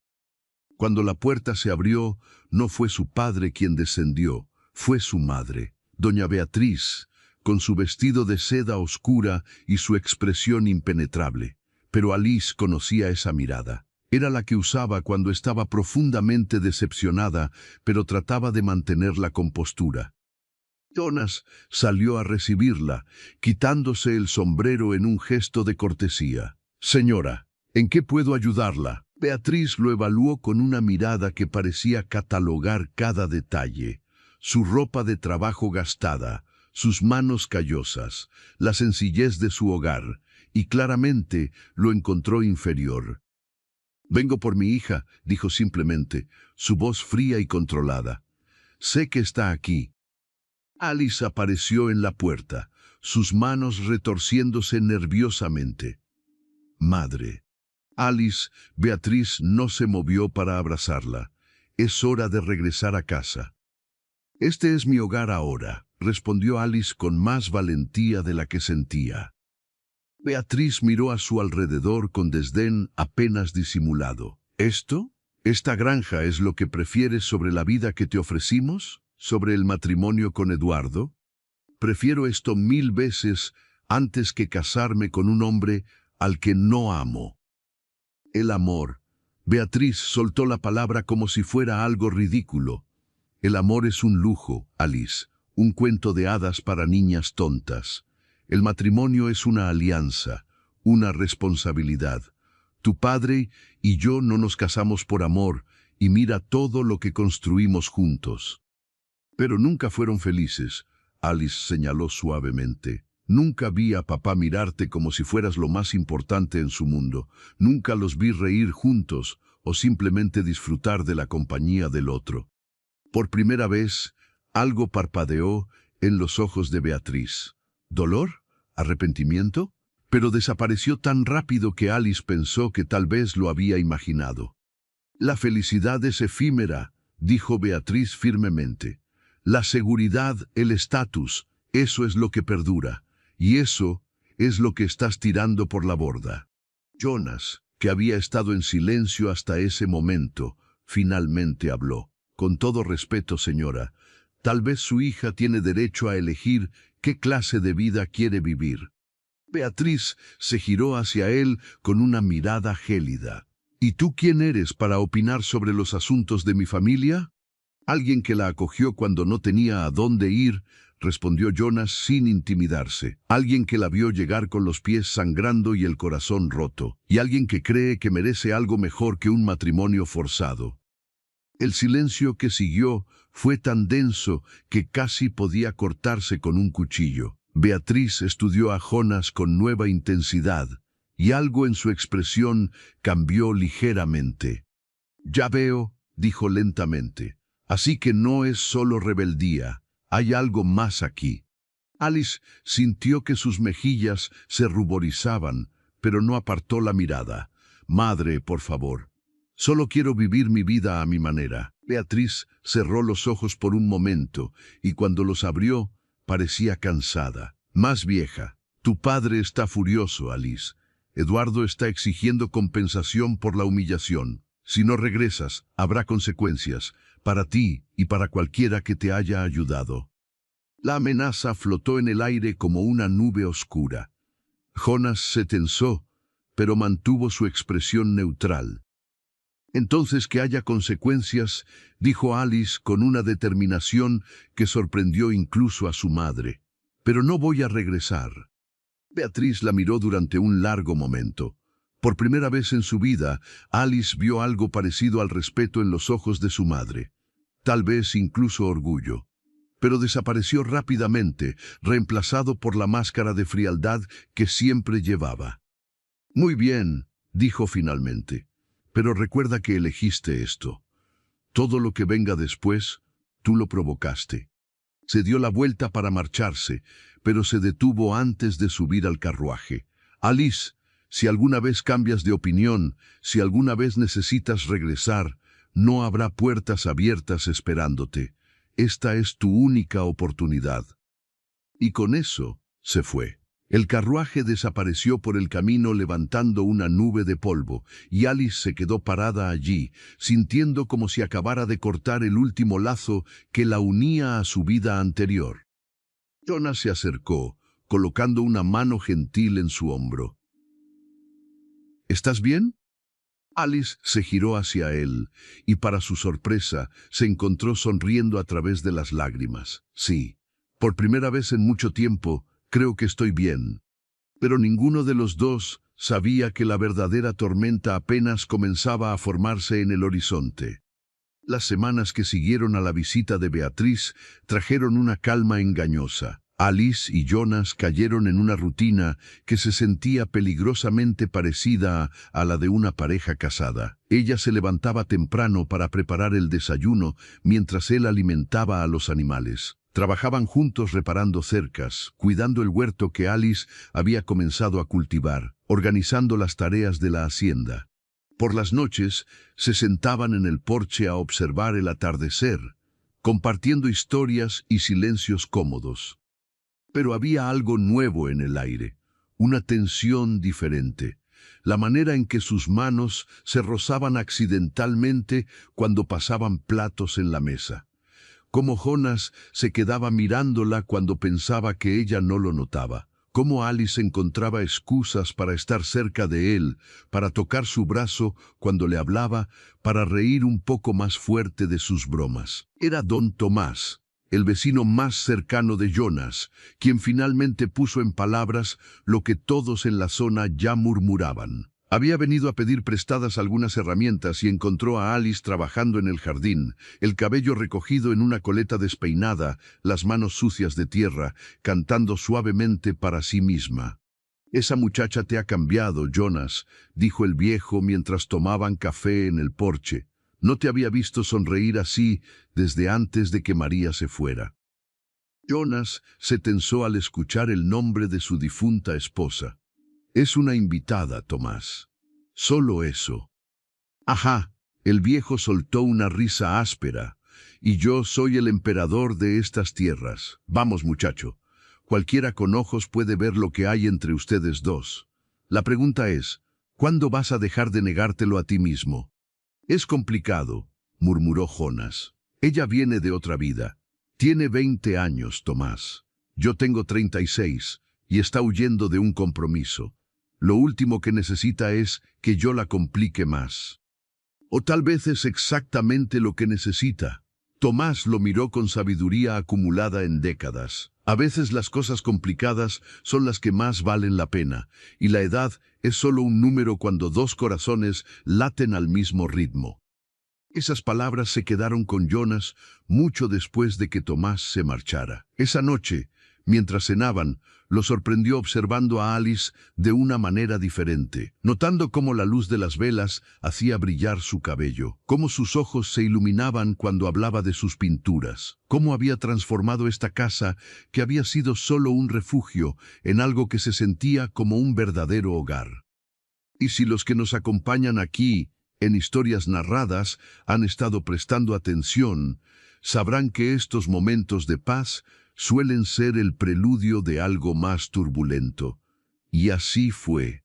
Cuando la puerta se abrió, no fue su padre quien descendió, fue su madre, doña Beatriz, con su vestido de seda oscura y su expresión impenetrable. Pero Alice conocía esa mirada. Era la que usaba cuando estaba profundamente decepcionada, pero trataba de mantener la compostura. Jonas salió a recibirla, quitándose el sombrero en un gesto de cortesía. «Señora, ¿en qué puedo ayudarla?» Beatriz lo evaluó con una mirada que parecía catalogar cada detalle. Su ropa de trabajo gastada, sus manos callosas, la sencillez de su hogar, y claramente lo encontró inferior. «Vengo por mi hija», dijo simplemente, su voz fría y controlada. «Sé que está aquí». Alice apareció en la puerta, sus manos retorciéndose nerviosamente. «Madre». Beatriz no se movió para abrazarla. «Es hora de regresar a casa». «Este es mi hogar ahora», respondió Alice con más valentía de la que sentía. Beatriz miró a su alrededor con desdén apenas disimulado. «¿Esto? ¿Esta granja es lo que prefieres sobre la vida que te ofrecimos? ¿Sobre el matrimonio con Eduardo? Prefiero esto 1000 veces antes que casarme con un hombre al que no amo». El amor. Beatriz soltó la palabra como si fuera algo ridículo. El amor es un lujo, Alice, un cuento de hadas para niñas tontas. El matrimonio es una alianza, una responsabilidad. Tu padre y yo no nos casamos por amor, y mira todo lo que construimos juntos. Pero nunca fueron felices, Alice señaló suavemente. Nunca vi a papá mirarte como si fueras lo más importante en su mundo. Nunca los vi reír juntos o simplemente disfrutar de la compañía del otro. Por primera vez, algo parpadeó en los ojos de Beatriz. ¿Dolor? ¿Arrepentimiento? Pero desapareció tan rápido que Alice pensó que tal vez lo había imaginado. «La felicidad es efímera», dijo Beatriz firmemente. «La seguridad, el estatus, eso es lo que perdura. Y eso es lo que estás tirando por la borda». Jonas, que había estado en silencio hasta ese momento, finalmente habló. «Con todo respeto, señora, tal vez su hija tiene derecho a elegir qué clase de vida quiere vivir». Beatriz se giró hacia él con una mirada gélida. «¿Y tú quién eres para opinar sobre los asuntos de mi familia?» «Alguien que la acogió cuando no tenía a dónde ir», respondió Jonas sin intimidarse. «Alguien que la vio llegar con los pies sangrando y el corazón roto. Y alguien que cree que merece algo mejor que un matrimonio forzado». El silencio que siguió fue tan denso que casi podía cortarse con un cuchillo. Beatriz estudió a Jonas con nueva intensidad, y algo en su expresión cambió ligeramente. «Ya veo», dijo lentamente. «Así que no es solo rebeldía, hay algo más aquí». Alice sintió que sus mejillas se ruborizaban, pero no apartó la mirada. «Madre, por favor. Solo quiero vivir mi vida a mi manera». Beatriz cerró los ojos por un momento, y cuando los abrió, parecía cansada. «Más vieja. Tu padre está furioso, Alice. Eduardo está exigiendo compensación por la humillación. Si no regresas, habrá consecuencias, para ti y para cualquiera que te haya ayudado». La amenaza flotó en el aire como una nube oscura. Jonas se tensó, pero mantuvo su expresión neutral. «Entonces que haya consecuencias», dijo Alice con una determinación que sorprendió incluso a su madre. «Pero no voy a regresar». Beatriz la miró durante un largo momento. Por primera vez en su vida, Alice vio algo parecido al respeto en los ojos de su madre. Tal vez incluso orgullo. Pero desapareció rápidamente, reemplazado por la máscara de frialdad que siempre llevaba. «Muy bien», dijo finalmente, «pero recuerda que elegiste esto. Todo lo que venga después, tú lo provocaste». Se dio la vuelta para marcharse, pero se detuvo antes de subir al carruaje. «Alice, si alguna vez cambias de opinión, si alguna vez necesitas regresar, no habrá puertas abiertas esperándote. Esta es tu única oportunidad». Y con eso se fue. El carruaje desapareció por el camino levantando una nube de polvo, y Alice se quedó parada allí, sintiendo como si acabara de cortar el último lazo que la unía a su vida anterior. Jonas se acercó, colocando una mano gentil en su hombro. «¿Estás bien?». Alice se giró hacia él, y para su sorpresa, se encontró sonriendo a través de las lágrimas. «Sí, por primera vez en mucho tiempo, creo que estoy bien». Pero ninguno de los dos sabía que la verdadera tormenta apenas comenzaba a formarse en el horizonte. Las semanas que siguieron a la visita de Beatriz trajeron una calma engañosa. Alice y Jonas cayeron en una rutina que se sentía peligrosamente parecida a la de una pareja casada. Ella se levantaba temprano para preparar el desayuno mientras él alimentaba a los animales. Trabajaban juntos reparando cercas, cuidando el huerto que Alice había comenzado a cultivar, organizando las tareas de la hacienda. Por las noches se sentaban en el porche a observar el atardecer, compartiendo historias y silencios cómodos. Pero había algo nuevo en el aire, una tensión diferente, la manera en que sus manos se rozaban accidentalmente cuando pasaban platos en la mesa. Cómo Jonas se quedaba mirándola cuando pensaba que ella no lo notaba. Cómo Alice encontraba excusas para estar cerca de él, para tocar su brazo cuando le hablaba, para reír un poco más fuerte de sus bromas. Era don Tomás, el vecino más cercano de Jonas, quien finalmente puso en palabras lo que todos en la zona ya murmuraban. Había venido a pedir prestadas algunas herramientas y encontró a Alice trabajando en el jardín, el cabello recogido en una coleta despeinada, las manos sucias de tierra, cantando suavemente para sí misma. «Esa muchacha te ha cambiado, Jonas», dijo el viejo mientras tomaban café en el porche. «No te había visto sonreír así desde antes de que María se fuera». Jonas se tensó al escuchar el nombre de su difunta esposa. «Es una invitada, Tomás. Solo eso». «Ajá», el viejo soltó una risa áspera. «Y yo soy el emperador de estas tierras. Vamos, muchacho. Cualquiera con ojos puede ver lo que hay entre ustedes dos. La pregunta es, ¿cuándo vas a dejar de negártelo a ti mismo?» «Es complicado», murmuró Jonas. «Ella viene de otra vida. Tiene 20 años, Tomás. Yo tengo 36 y está huyendo de un compromiso. Lo último que necesita es que yo la complique más». «O tal vez es exactamente lo que necesita». Tomás lo miró con sabiduría acumulada en décadas. A veces las cosas complicadas son las que más valen la pena, y la edad es solo un número cuando dos corazones laten al mismo ritmo. Esas palabras se quedaron con Jonas mucho después de que Tomás se marchara. Esa noche, mientras cenaban, lo sorprendió observando a Alice de una manera diferente, notando cómo la luz de las velas hacía brillar su cabello, cómo sus ojos se iluminaban cuando hablaba de sus pinturas, cómo había transformado esta casa, que había sido solo un refugio, en algo que se sentía como un verdadero hogar. Y si los que nos acompañan aquí, en historias narradas, han estado prestando atención, sabrán que estos momentos de paz suelen ser el preludio de algo más turbulento. Y así fue.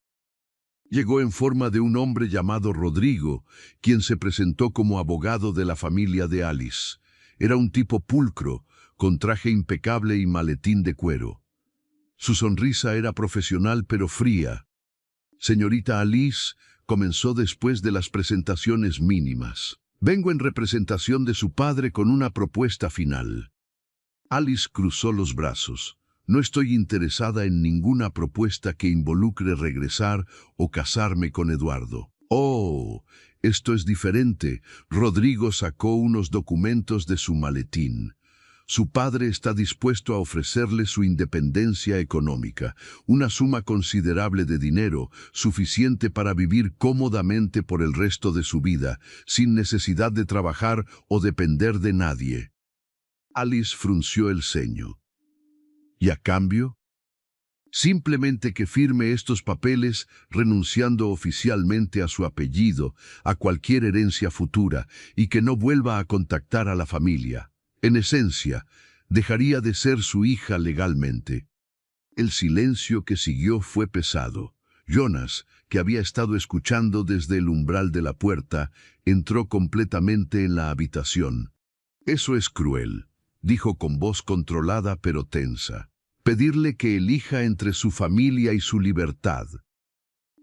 Llegó en forma de un hombre llamado Rodrigo, quien se presentó como abogado de la familia de Alice. Era un tipo pulcro, con traje impecable y maletín de cuero. Su sonrisa era profesional pero fría. «Señorita Alice», comenzó después de las presentaciones mínimas. «Vengo en representación de su padre con una propuesta final». Alice cruzó los brazos. No estoy interesada en ninguna propuesta que involucre regresar o casarme con Eduardo. Oh, esto es diferente. Rodrigo sacó unos documentos de su maletín. Su padre está dispuesto a ofrecerle su independencia económica, una suma considerable de dinero, suficiente para vivir cómodamente por el resto de su vida, sin necesidad de trabajar o depender de nadie. Alice frunció el ceño. ¿Y a cambio? Simplemente que firme estos papeles renunciando oficialmente a su apellido, a cualquier herencia futura, y que no vuelva a contactar a la familia. En esencia, dejaría de ser su hija legalmente. El silencio que siguió fue pesado. Jonas, que había estado escuchando desde el umbral de la puerta, entró completamente en la habitación. «Eso es cruel», dijo con voz controlada pero tensa. «Pedirle que elija entre su familia y su libertad».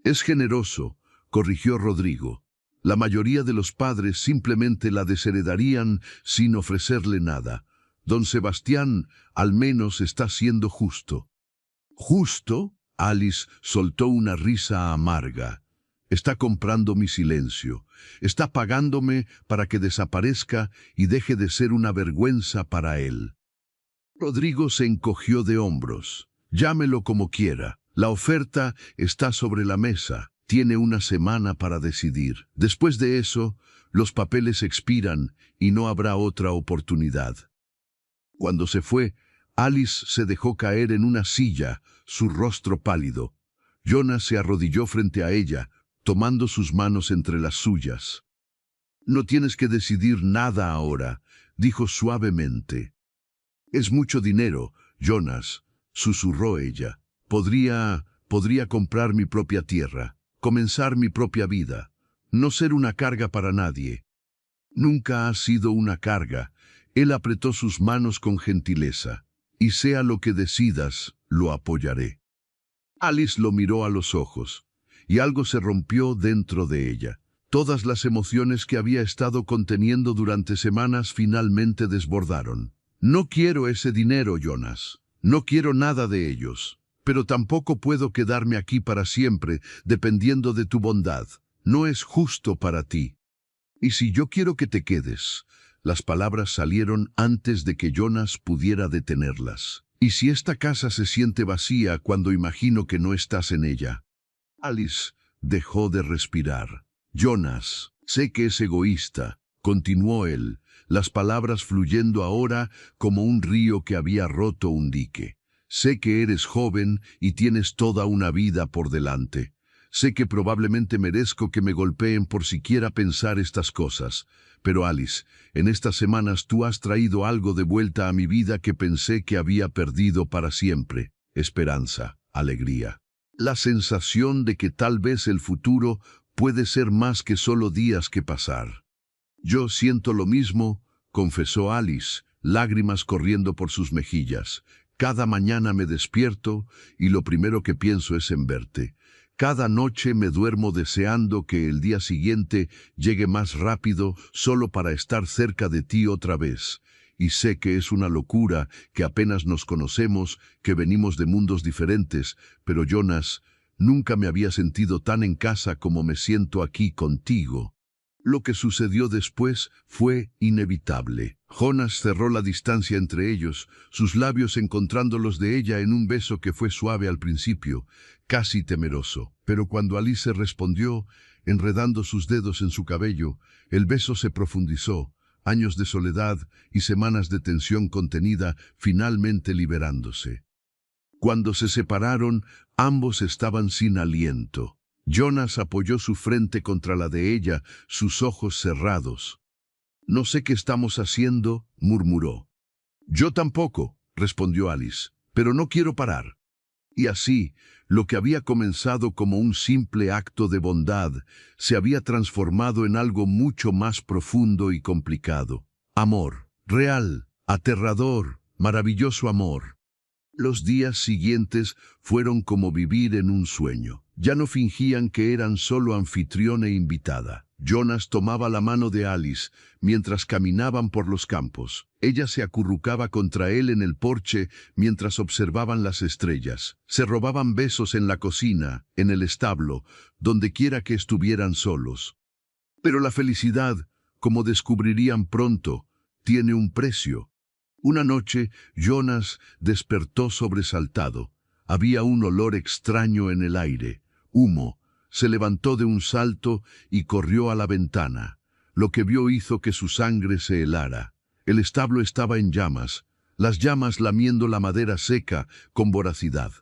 «Es generoso», corrigió Rodrigo. «La mayoría de los padres simplemente la desheredarían sin ofrecerle nada. Don Sebastián, al menos, está siendo justo». «¿Justo?» Alice soltó una risa amarga. «Está comprando mi silencio. Está pagándome para que desaparezca y deje de ser una vergüenza para él». Rodrigo se encogió de hombros. «Llámelo como quiera. La oferta está sobre la mesa. Tiene una semana para decidir. Después de eso, los papeles expiran y no habrá otra oportunidad». Cuando se fue, Alice se dejó caer en una silla, su rostro pálido. Jonas se arrodilló frente a ella, tomando sus manos entre las suyas. «No tienes que decidir nada ahora», dijo suavemente. «Es mucho dinero, Jonas», susurró ella. Podría comprar mi propia tierra, comenzar mi propia vida, no ser una carga para nadie». «Nunca has sido una carga». Él apretó sus manos con gentileza. «Y sea lo que decidas, lo apoyaré». Alice lo miró a los ojos, y algo se rompió dentro de ella. Todas las emociones que había estado conteniendo durante semanas finalmente desbordaron. «No quiero ese dinero, Jonas. No quiero nada de ellos. Pero tampoco puedo quedarme aquí para siempre, dependiendo de tu bondad. No es justo para ti. Y si yo quiero que te quedes». Las palabras salieron antes de que Jonas pudiera detenerlas. «¿Y si esta casa se siente vacía cuando imagino que no estás en ella?» Alice dejó de respirar. «Jonas, sé que es egoísta», continuó él, las palabras fluyendo ahora como un río que había roto un dique. «Sé que eres joven y tienes toda una vida por delante. Sé que probablemente merezco que me golpeen por siquiera pensar estas cosas. Pero Alice, en estas semanas tú has traído algo de vuelta a mi vida que pensé que había perdido para siempre. Esperanza, alegría. La sensación de que tal vez el futuro puede ser más que solo días que pasar». «Yo siento lo mismo», confesó Alice, lágrimas corriendo por sus mejillas. «Cada mañana me despierto y lo primero que pienso es en verte. Cada noche me duermo deseando que el día siguiente llegue más rápido solo para estar cerca de ti otra vez. Y sé que es una locura, que apenas nos conocemos, que venimos de mundos diferentes, pero Jonas, nunca me había sentido tan en casa como me siento aquí contigo». Lo que sucedió después fue inevitable. Jonas cerró la distancia entre ellos, sus labios encontrando los de ella en un beso que fue suave al principio, casi temeroso. Pero cuando Alice respondió, enredando sus dedos en su cabello, el beso se profundizó, años de soledad y semanas de tensión contenida finalmente liberándose. Cuando se separaron, ambos estaban sin aliento. Jonas apoyó su frente contra la de ella, sus ojos cerrados. «No sé qué estamos haciendo», murmuró. «Yo tampoco», respondió Alice, «pero no quiero parar». Y así, lo que había comenzado como un simple acto de bondad, se había transformado en algo mucho más profundo y complicado. Amor, real, aterrador, maravilloso amor. Los días siguientes fueron como vivir en un sueño. Ya no fingían que eran solo anfitrión e invitada. Jonas tomaba la mano de Alice mientras caminaban por los campos. Ella se acurrucaba contra él en el porche mientras observaban las estrellas. Se robaban besos en la cocina, en el establo, donde quiera que estuvieran solos. Pero la felicidad, como descubrirían pronto, tiene un precio. Una noche, Jonas despertó sobresaltado. Había un olor extraño en el aire, humo. Se levantó de un salto y corrió a la ventana. Lo que vio hizo que su sangre se helara. El establo estaba en llamas, las llamas lamiendo la madera seca con voracidad.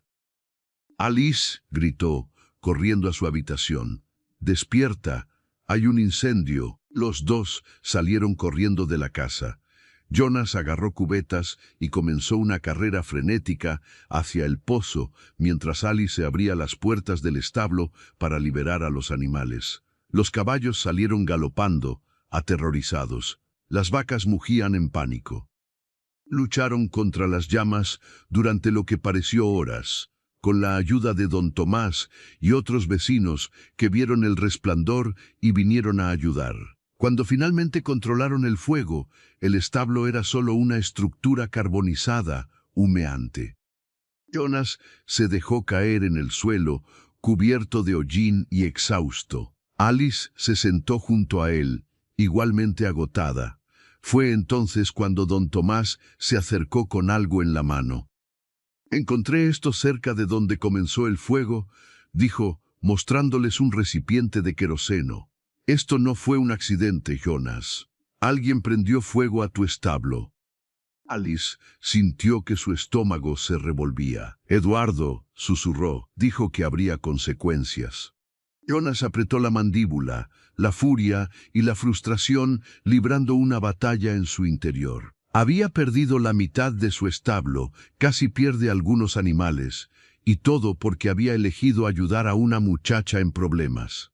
«Alice», gritó, corriendo a su habitación. «Despierta, hay un incendio». Los dos salieron corriendo de la casa. Jonas agarró cubetas y comenzó una carrera frenética hacia el pozo, mientras Alice abría las puertas del establo para liberar a los animales. Los caballos salieron galopando, aterrorizados. Las vacas mugían en pánico. Lucharon contra las llamas durante lo que pareció horas, con la ayuda de don Tomás y otros vecinos que vieron el resplandor y vinieron a ayudar. Cuando finalmente controlaron el fuego, el establo era solo una estructura carbonizada, humeante. Jonas se dejó caer en el suelo, cubierto de hollín y exhausto. Alice se sentó junto a él, igualmente agotada. Fue entonces cuando don Tomás se acercó con algo en la mano. «Encontré esto cerca de donde comenzó el fuego», dijo, mostrándoles un recipiente de queroseno. «Esto no fue un accidente, Jonas. Alguien prendió fuego a tu establo». Alice sintió que su estómago se revolvía. «Eduardo», susurró, «dijo que habría consecuencias». Jonas apretó la mandíbula, la furia y la frustración librando una batalla en su interior. Había perdido la mitad de su establo, casi pierde algunos animales, y todo porque había elegido ayudar a una muchacha en problemas.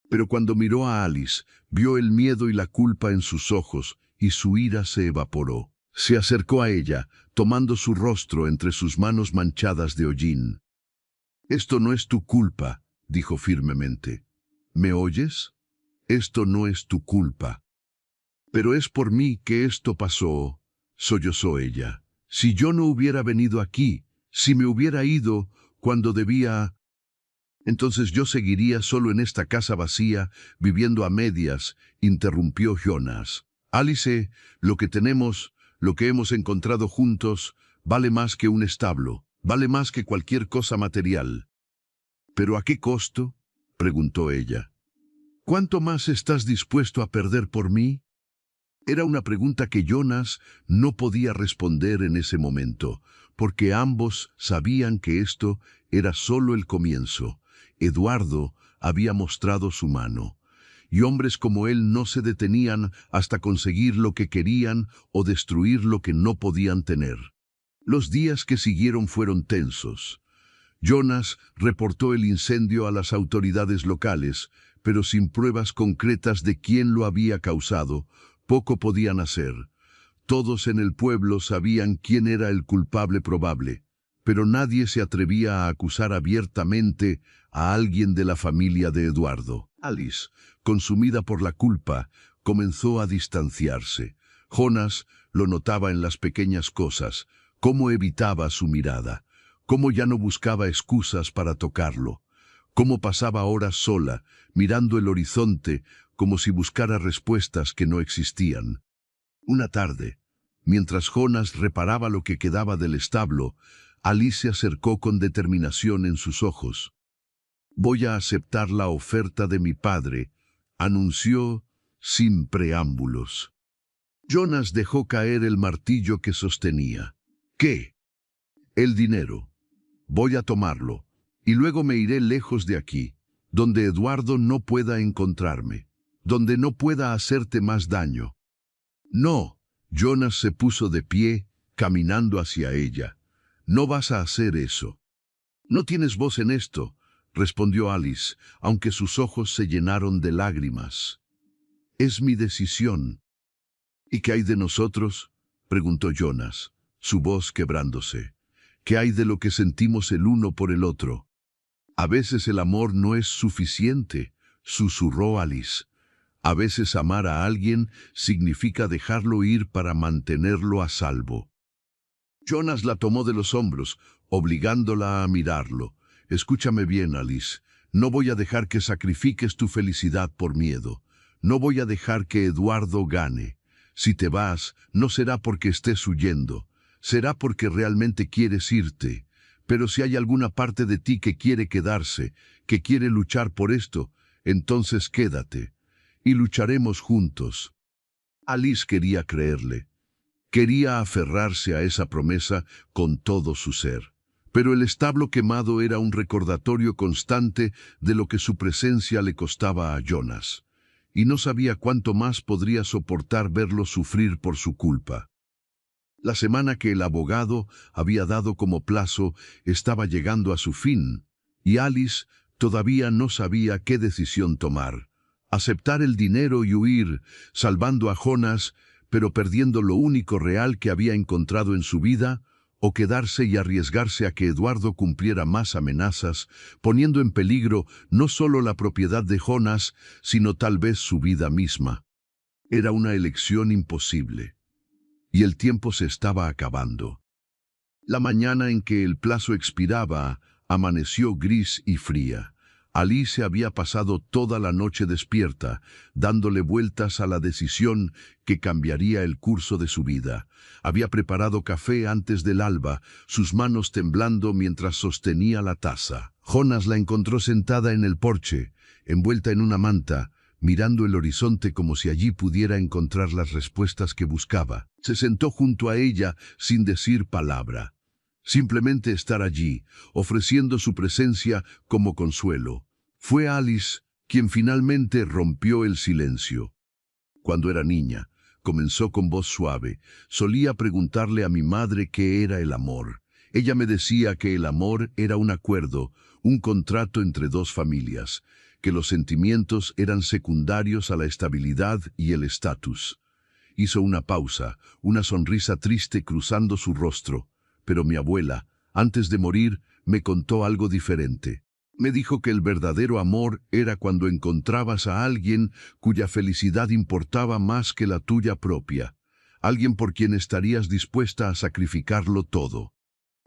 Pero cuando miró a Alice, vio el miedo y la culpa en sus ojos, y su ira se evaporó. Se acercó a ella, tomando su rostro entre sus manos manchadas de hollín. «Esto no es tu culpa», dijo firmemente. «¿Me oyes? Esto no es tu culpa». «Pero es por mí que esto pasó», sollozó ella. «Si yo no hubiera venido aquí, si me hubiera ido cuando debía... entonces yo seguiría solo en esta casa vacía, viviendo a medias», interrumpió Jonas. «Alice, lo que tenemos, lo que hemos encontrado juntos, vale más que un establo, vale más que cualquier cosa material». «¿Pero a qué costo?», preguntó ella. «¿Cuánto más estás dispuesto a perder por mí?». Era una pregunta que Jonas no podía responder en ese momento, porque ambos sabían que esto era solo el comienzo. Eduardo había mostrado su mano, y hombres como él no se detenían hasta conseguir lo que querían o destruir lo que no podían tener. Los días que siguieron fueron tensos. Jonas reportó el incendio a las autoridades locales, pero sin pruebas concretas de quién lo había causado, poco podían hacer. Todos en el pueblo sabían quién era el culpable probable, pero nadie se atrevía a acusar abiertamente a alguien de la familia de Eduardo. Alice, consumida por la culpa, comenzó a distanciarse. Jonas lo notaba en las pequeñas cosas, cómo evitaba su mirada, cómo ya no buscaba excusas para tocarlo, cómo pasaba horas sola, mirando el horizonte como si buscara respuestas que no existían. Una tarde, mientras Jonas reparaba lo que quedaba del establo, Alice se acercó con determinación en sus ojos. «Voy a aceptar la oferta de mi padre», anunció sin preámbulos. Jonas dejó caer el martillo que sostenía. «¿Qué?». «El dinero. Voy a tomarlo, y luego me iré lejos de aquí, donde Eduardo no pueda encontrarme, donde no pueda hacerte más daño». «No». Jonas se puso de pie, caminando hacia ella. «No vas a hacer eso». «No tienes voz en esto», respondió Alice, aunque sus ojos se llenaron de lágrimas. «Es mi decisión». «¿Y qué hay de nosotros?», preguntó Jonas, su voz quebrándose. «¿Qué hay de lo que sentimos el uno por el otro?». «A veces el amor no es suficiente», susurró Alice. A veces amar a alguien significa dejarlo ir para mantenerlo a salvo. Jonas la tomó de los hombros, obligándola a mirarlo. Escúchame bien, Alice. No voy a dejar que sacrifiques tu felicidad por miedo. No voy a dejar que Eduardo gane. Si te vas, no será porque estés huyendo. Será porque realmente quieres irte. Pero si hay alguna parte de ti que quiere quedarse, que quiere luchar por esto, entonces quédate. Y lucharemos juntos. Alice quería creerle. Quería aferrarse a esa promesa con todo su ser. Pero el establo quemado era un recordatorio constante de lo que su presencia le costaba a Jonas. Y no sabía cuánto más podría soportar verlo sufrir por su culpa. La semana que el abogado había dado como plazo estaba llegando a su fin, y Alice todavía no sabía qué decisión tomar. Aceptar el dinero y huir, salvando a Jonas, pero perdiendo lo único real que había encontrado en su vida, o quedarse y arriesgarse a que Eduardo cumpliera más amenazas, poniendo en peligro no solo la propiedad de Jonas, sino tal vez su vida misma. Era una elección imposible. Y el tiempo se estaba acabando. La mañana en que el plazo expiraba, amaneció gris y fría. Alice había pasado toda la noche despierta, dándole vueltas a la decisión que cambiaría el curso de su vida. Había preparado café antes del alba, sus manos temblando mientras sostenía la taza. Jonas la encontró sentada en el porche, envuelta en una manta, mirando el horizonte como si allí pudiera encontrar las respuestas que buscaba. Se sentó junto a ella sin decir palabra. Simplemente estar allí, ofreciendo su presencia como consuelo. Fue Alice quien finalmente rompió el silencio. Cuando era niña, comenzó con voz suave, solía preguntarle a mi madre qué era el amor. Ella me decía que el amor era un acuerdo, un contrato entre dos familias, que los sentimientos eran secundarios a la estabilidad y el estatus. Hizo una pausa, una sonrisa triste cruzando su rostro. Pero mi abuela, antes de morir, me contó algo diferente. Me dijo que el verdadero amor era cuando encontrabas a alguien cuya felicidad importaba más que la tuya propia, alguien por quien estarías dispuesta a sacrificarlo todo.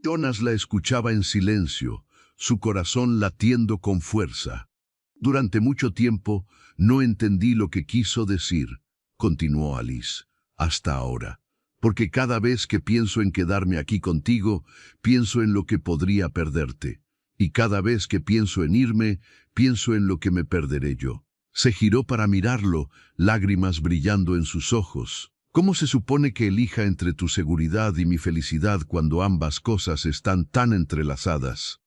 Jonas la escuchaba en silencio, su corazón latiendo con fuerza. Durante mucho tiempo no entendí lo que quiso decir, continuó Alice, hasta ahora. Porque cada vez que pienso en quedarme aquí contigo, pienso en lo que podría perderte. Y cada vez que pienso en irme, pienso en lo que me perderé yo. Se giró para mirarlo, lágrimas brillando en sus ojos. ¿Cómo se supone que elija entre tu seguridad y mi felicidad cuando ambas cosas están tan entrelazadas?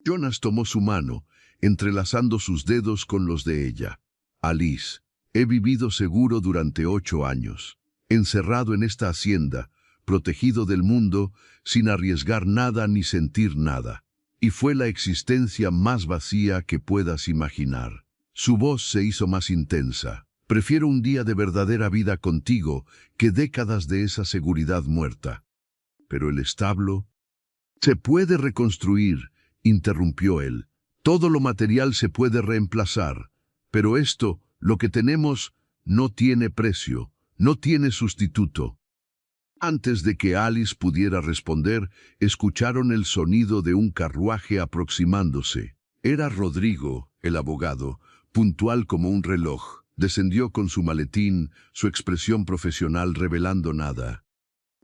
Jonas tomó su mano, entrelazando sus dedos con los de ella. Alice, he vivido seguro durante 8 años. Encerrado en esta hacienda, protegido del mundo, sin arriesgar nada ni sentir nada. Y fue la existencia más vacía que puedas imaginar. Su voz se hizo más intensa. Prefiero un día de verdadera vida contigo que décadas de esa seguridad muerta. Pero el establo se puede reconstruir, interrumpió él. Todo lo material se puede reemplazar. Pero esto, lo que tenemos, no tiene precio. No tiene sustituto. Antes de que Alice pudiera responder, escucharon el sonido de un carruaje aproximándose. Era Rodrigo, el abogado, puntual como un reloj. Descendió con su maletín, su expresión profesional revelando nada.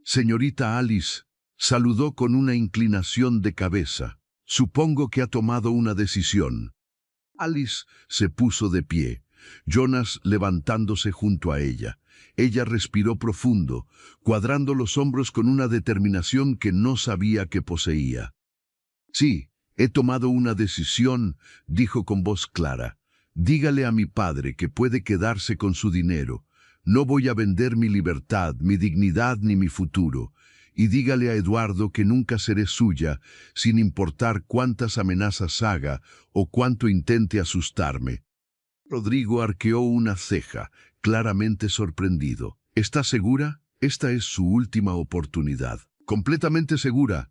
Señorita Alice, saludó con una inclinación de cabeza. Supongo que ha tomado una decisión. Alice se puso de pie, Jonas levantándose junto a ella. Ella respiró profundo, cuadrando los hombros con una determinación que no sabía que poseía. Sí, he tomado una decisión, dijo con voz clara. Dígale a mi padre que puede quedarse con su dinero. No voy a vender mi libertad, mi dignidad ni mi futuro. Y dígale a Eduardo que nunca seré suya, sin importar cuántas amenazas haga o cuánto intente asustarme. Rodrigo arqueó una ceja, claramente sorprendido. ¿Está segura? Esta es su última oportunidad. Completamente segura.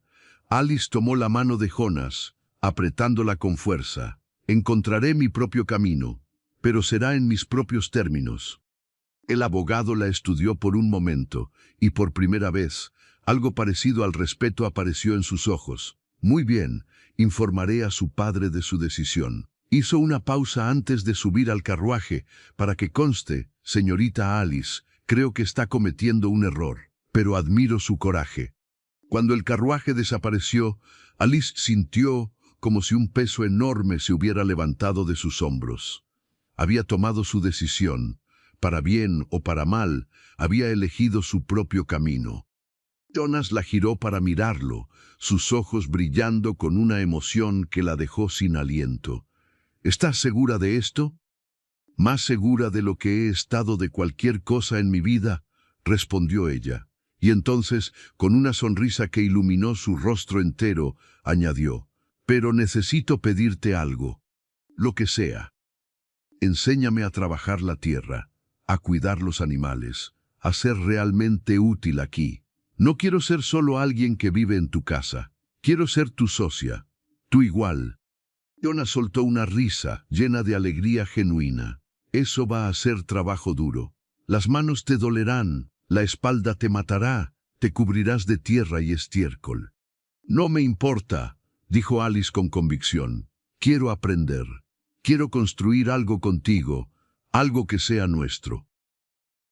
Alice tomó la mano de Jonas, apretándola con fuerza. Encontraré mi propio camino. pero será en mis propios términos. El abogado la estudió por un momento, y por primera vez, algo parecido al respeto apareció en sus ojos. Muy bien, informaré a su padre de su decisión. Hizo una pausa antes de subir al carruaje, para que conste, señorita Alice, creo que está cometiendo un error, pero admiro su coraje. Cuando el carruaje desapareció, Alice sintió como si un peso enorme se hubiera levantado de sus hombros. Había tomado su decisión. Para bien o para mal, había elegido su propio camino. Jonas la giró para mirarlo, sus ojos brillando con una emoción que la dejó sin aliento. ¿Estás segura de esto? Más segura de lo que he estado de cualquier cosa en mi vida, respondió ella. Y entonces, con una sonrisa que iluminó su rostro entero, añadió, pero necesito pedirte algo, lo que sea. Enséñame a trabajar la tierra, a cuidar los animales, a ser realmente útil aquí. No quiero ser solo alguien que vive en tu casa. Quiero ser tu socia, tu igual. Jonas soltó una risa llena de alegría genuina. Eso va a ser trabajo duro. Las manos te dolerán, la espalda te matará, te cubrirás de tierra y estiércol. No me importa, dijo Alice con convicción. Quiero aprender. Quiero construir algo contigo, algo que sea nuestro.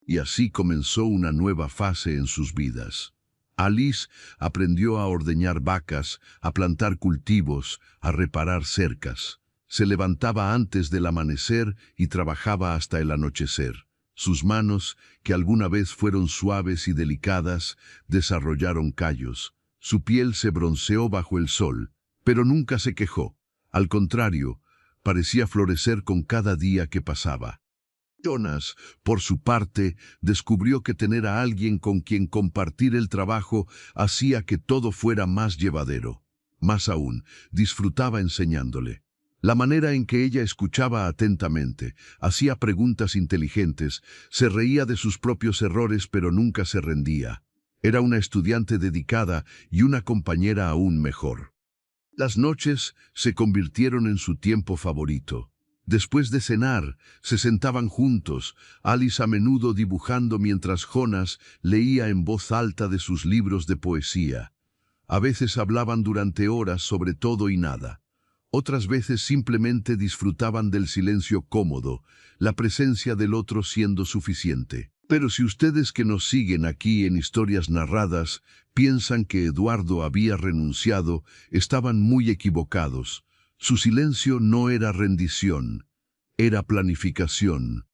Y así comenzó una nueva fase en sus vidas. Alice aprendió a ordeñar vacas, a plantar cultivos, a reparar cercas. Se levantaba antes del amanecer y trabajaba hasta el anochecer. Sus manos, que alguna vez fueron suaves y delicadas, desarrollaron callos. Su piel se bronceó bajo el sol, pero nunca se quejó. Al contrario, parecía florecer con cada día que pasaba. Jonas, por su parte, descubrió que tener a alguien con quien compartir el trabajo hacía que todo fuera más llevadero. Más aún, disfrutaba enseñándole. La manera en que ella escuchaba atentamente, hacía preguntas inteligentes, se reía de sus propios errores pero nunca se rendía. Era una estudiante dedicada y una compañera aún mejor. Las noches se convirtieron en su tiempo favorito. Después de cenar, se sentaban juntos, Alice a menudo dibujando mientras Jonas leía en voz alta de sus libros de poesía. A veces hablaban durante horas sobre todo y nada. Otras veces simplemente disfrutaban del silencio cómodo, la presencia del otro siendo suficiente. Pero si ustedes que nos siguen aquí en Historias Narradas piensan que Eduardo había renunciado, estaban muy equivocados. Su silencio no era rendición, era planificación.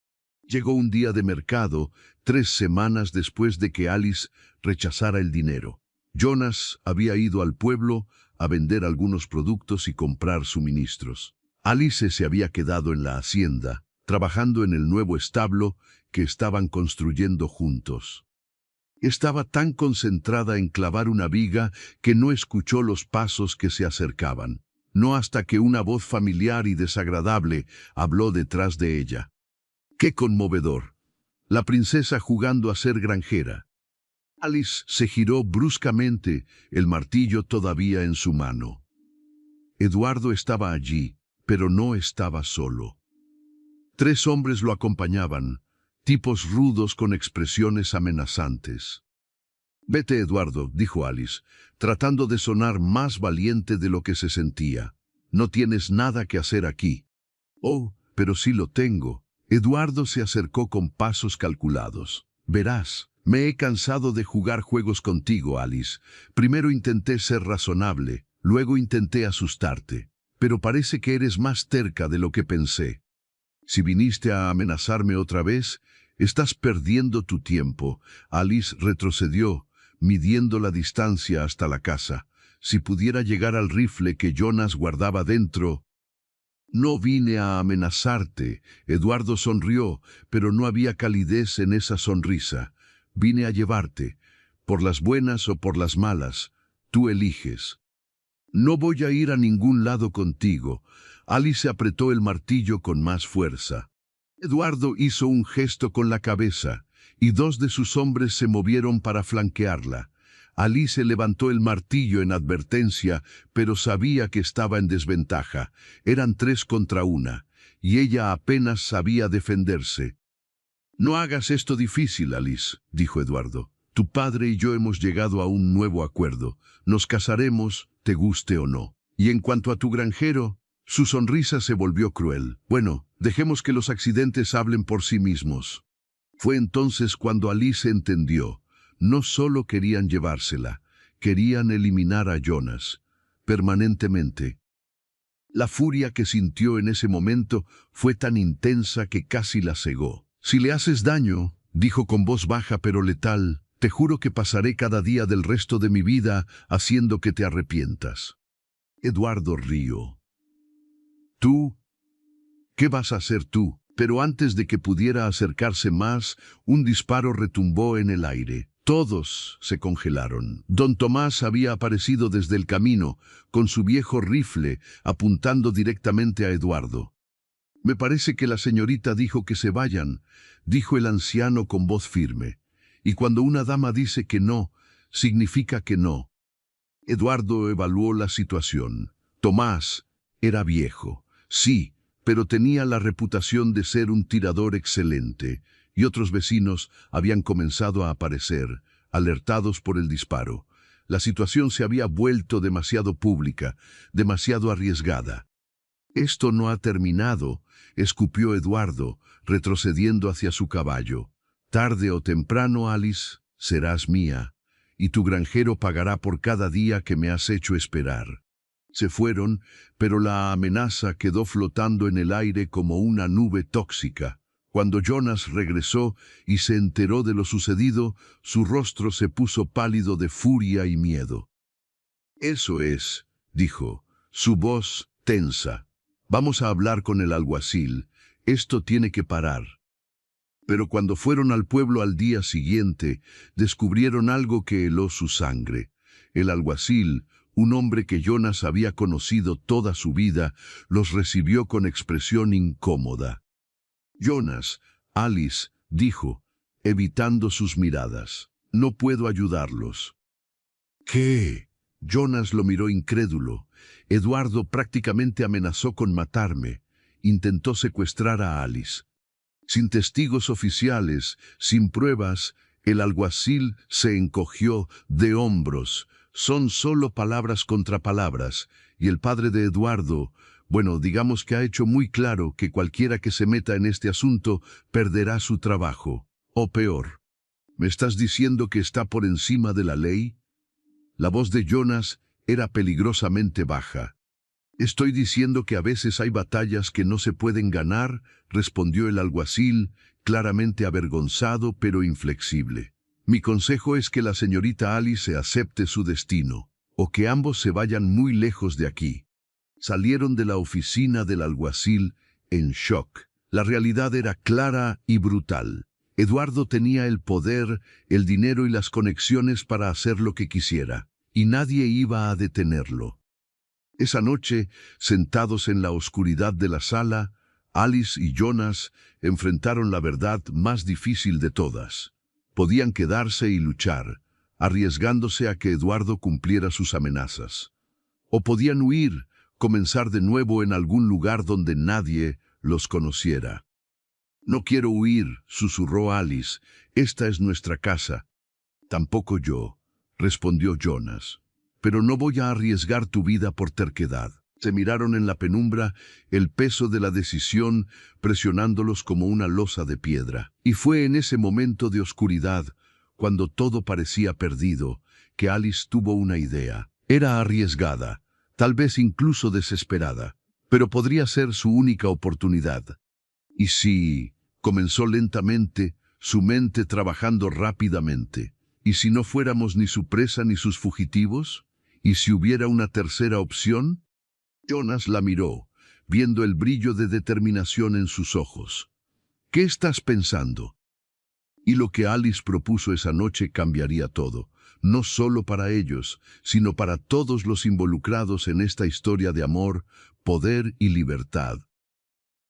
Llegó un día de mercado, 3 semanas después de que Alice rechazara el dinero. Jonas había ido al pueblo a vender algunos productos y comprar suministros. Alice se había quedado en la hacienda, trabajando en el nuevo establo que estaban construyendo juntos. Estaba tan concentrada en clavar una viga que no escuchó los pasos que se acercaban. No hasta que una voz familiar y desagradable habló detrás de ella. ¡Qué conmovedor! La princesa jugando a ser granjera. Alice se giró bruscamente, el martillo todavía en su mano. Eduardo estaba allí, pero no estaba solo. 3 hombres lo acompañaban, tipos rudos con expresiones amenazantes. «Vete, Eduardo», dijo Alice, tratando de sonar más valiente de lo que se sentía. «No tienes nada que hacer aquí». «Oh, pero sí lo tengo». Eduardo se acercó con pasos calculados. «Verás, me he cansado de jugar juegos contigo, Alice. Primero intenté ser razonable, luego intenté asustarte. Pero parece que eres más terca de lo que pensé. Si viniste a amenazarme otra vez, estás perdiendo tu tiempo». Alice retrocedió, midiendo la distancia hasta la casa. Si pudiera llegar al rifle que Jonas guardaba dentro. «No vine a amenazarte». Eduardo sonrió, pero no había calidez en esa sonrisa. «Vine a llevarte, por las buenas o por las malas. Tú eliges». «No voy a ir a ningún lado contigo». Alice apretó el martillo con más fuerza. Eduardo hizo un gesto con la cabeza, y 2 de sus hombres se movieron para flanquearla. Alice levantó el martillo en advertencia, pero sabía que estaba en desventaja. Eran 3 contra 1. y ella apenas sabía defenderse. «No hagas esto difícil, Alice», dijo Eduardo. «Tu padre y yo hemos llegado a un nuevo acuerdo. Nos casaremos, te guste o no. Y en cuanto a tu granjero...» Su sonrisa se volvió cruel. «Bueno, dejemos que los accidentes hablen por sí mismos». Fue entonces cuando Alice entendió. No solo querían llevársela, querían eliminar a Jonas, permanentemente. La furia que sintió en ese momento fue tan intensa que casi la cegó. «Si le haces daño», dijo con voz baja pero letal, «te juro que pasaré cada día del resto de mi vida haciendo que te arrepientas». Eduardo rió. «¿Tú? ¿Qué vas a hacer tú?» Pero antes de que pudiera acercarse más, un disparo retumbó en el aire. Todos se congelaron. Don Tomás había aparecido desde el camino, con su viejo rifle, apuntando directamente a Eduardo. «Me parece que la señorita dijo que se vayan», dijo el anciano con voz firme. «Y cuando una dama dice que no, significa que no». Eduardo evaluó la situación. Tomás era viejo, sí, pero tenía la reputación de ser un tirador excelente, y otros vecinos habían comenzado a aparecer, alertados por el disparo. La situación se había vuelto demasiado pública, demasiado arriesgada. «Esto no ha terminado», escupió Eduardo, retrocediendo hacia su caballo. «Tarde o temprano, Alice, serás mía, y tu granjero pagará por cada día que me has hecho esperar». Se fueron, pero la amenaza quedó flotando en el aire como una nube tóxica. Cuando Jonas regresó y se enteró de lo sucedido, su rostro se puso pálido de furia y miedo. «Eso es», dijo, su voz tensa. «Vamos a hablar con el alguacil. Esto tiene que parar». Pero cuando fueron al pueblo al día siguiente, descubrieron algo que heló su sangre. El alguacil, un hombre que Jonas había conocido toda su vida, los recibió con expresión incómoda. «Jonas, Alice», dijo, evitando sus miradas, «no puedo ayudarlos». «¿Qué?». Jonas lo miró incrédulo. «Eduardo prácticamente amenazó con matarme. Intentó secuestrar a Alice». Sin testigos oficiales, sin pruebas, el alguacil se encogió de hombros. Son solo palabras contra palabras, y el padre de Eduardo, bueno, digamos que ha hecho muy claro que cualquiera que se meta en este asunto perderá su trabajo. O peor, ¿me estás diciendo que está por encima de la ley? La voz de Jonas era peligrosamente baja. «Estoy diciendo que a veces hay batallas que no se pueden ganar», respondió el alguacil, claramente avergonzado pero inflexible. «Mi consejo es que la señorita Alice acepte su destino, o que ambos se vayan muy lejos de aquí». Salieron de la oficina del alguacil en shock. La realidad era clara y brutal. Eduardo tenía el poder, el dinero y las conexiones para hacer lo que quisiera, y nadie iba a detenerlo. Esa noche, sentados en la oscuridad de la sala, Alice y Jonas enfrentaron la verdad más difícil de todas. Podían quedarse y luchar, arriesgándose a que Eduardo cumpliera sus amenazas. O podían huir, comenzar de nuevo en algún lugar donde nadie los conociera. «No quiero huir», susurró Alice, «esta es nuestra casa». «Tampoco yo», respondió Jonas. «Pero no voy a arriesgar tu vida por terquedad». Se miraron en la penumbra, el peso de la decisión presionándolos como una losa de piedra. Y fue en ese momento de oscuridad, cuando todo parecía perdido, que Alice tuvo una idea. Era arriesgada, tal vez incluso desesperada, pero podría ser su única oportunidad. «¿Y si...?» comenzó lentamente, su mente trabajando rápidamente. «¿Y si no fuéramos ni su presa ni sus fugitivos? ¿Y si hubiera una tercera opción?». Jonas la miró, viendo el brillo de determinación en sus ojos. «¿Qué estás pensando?». Y lo que Alice propuso esa noche cambiaría todo, no solo para ellos, sino para todos los involucrados en esta historia de amor, poder y libertad.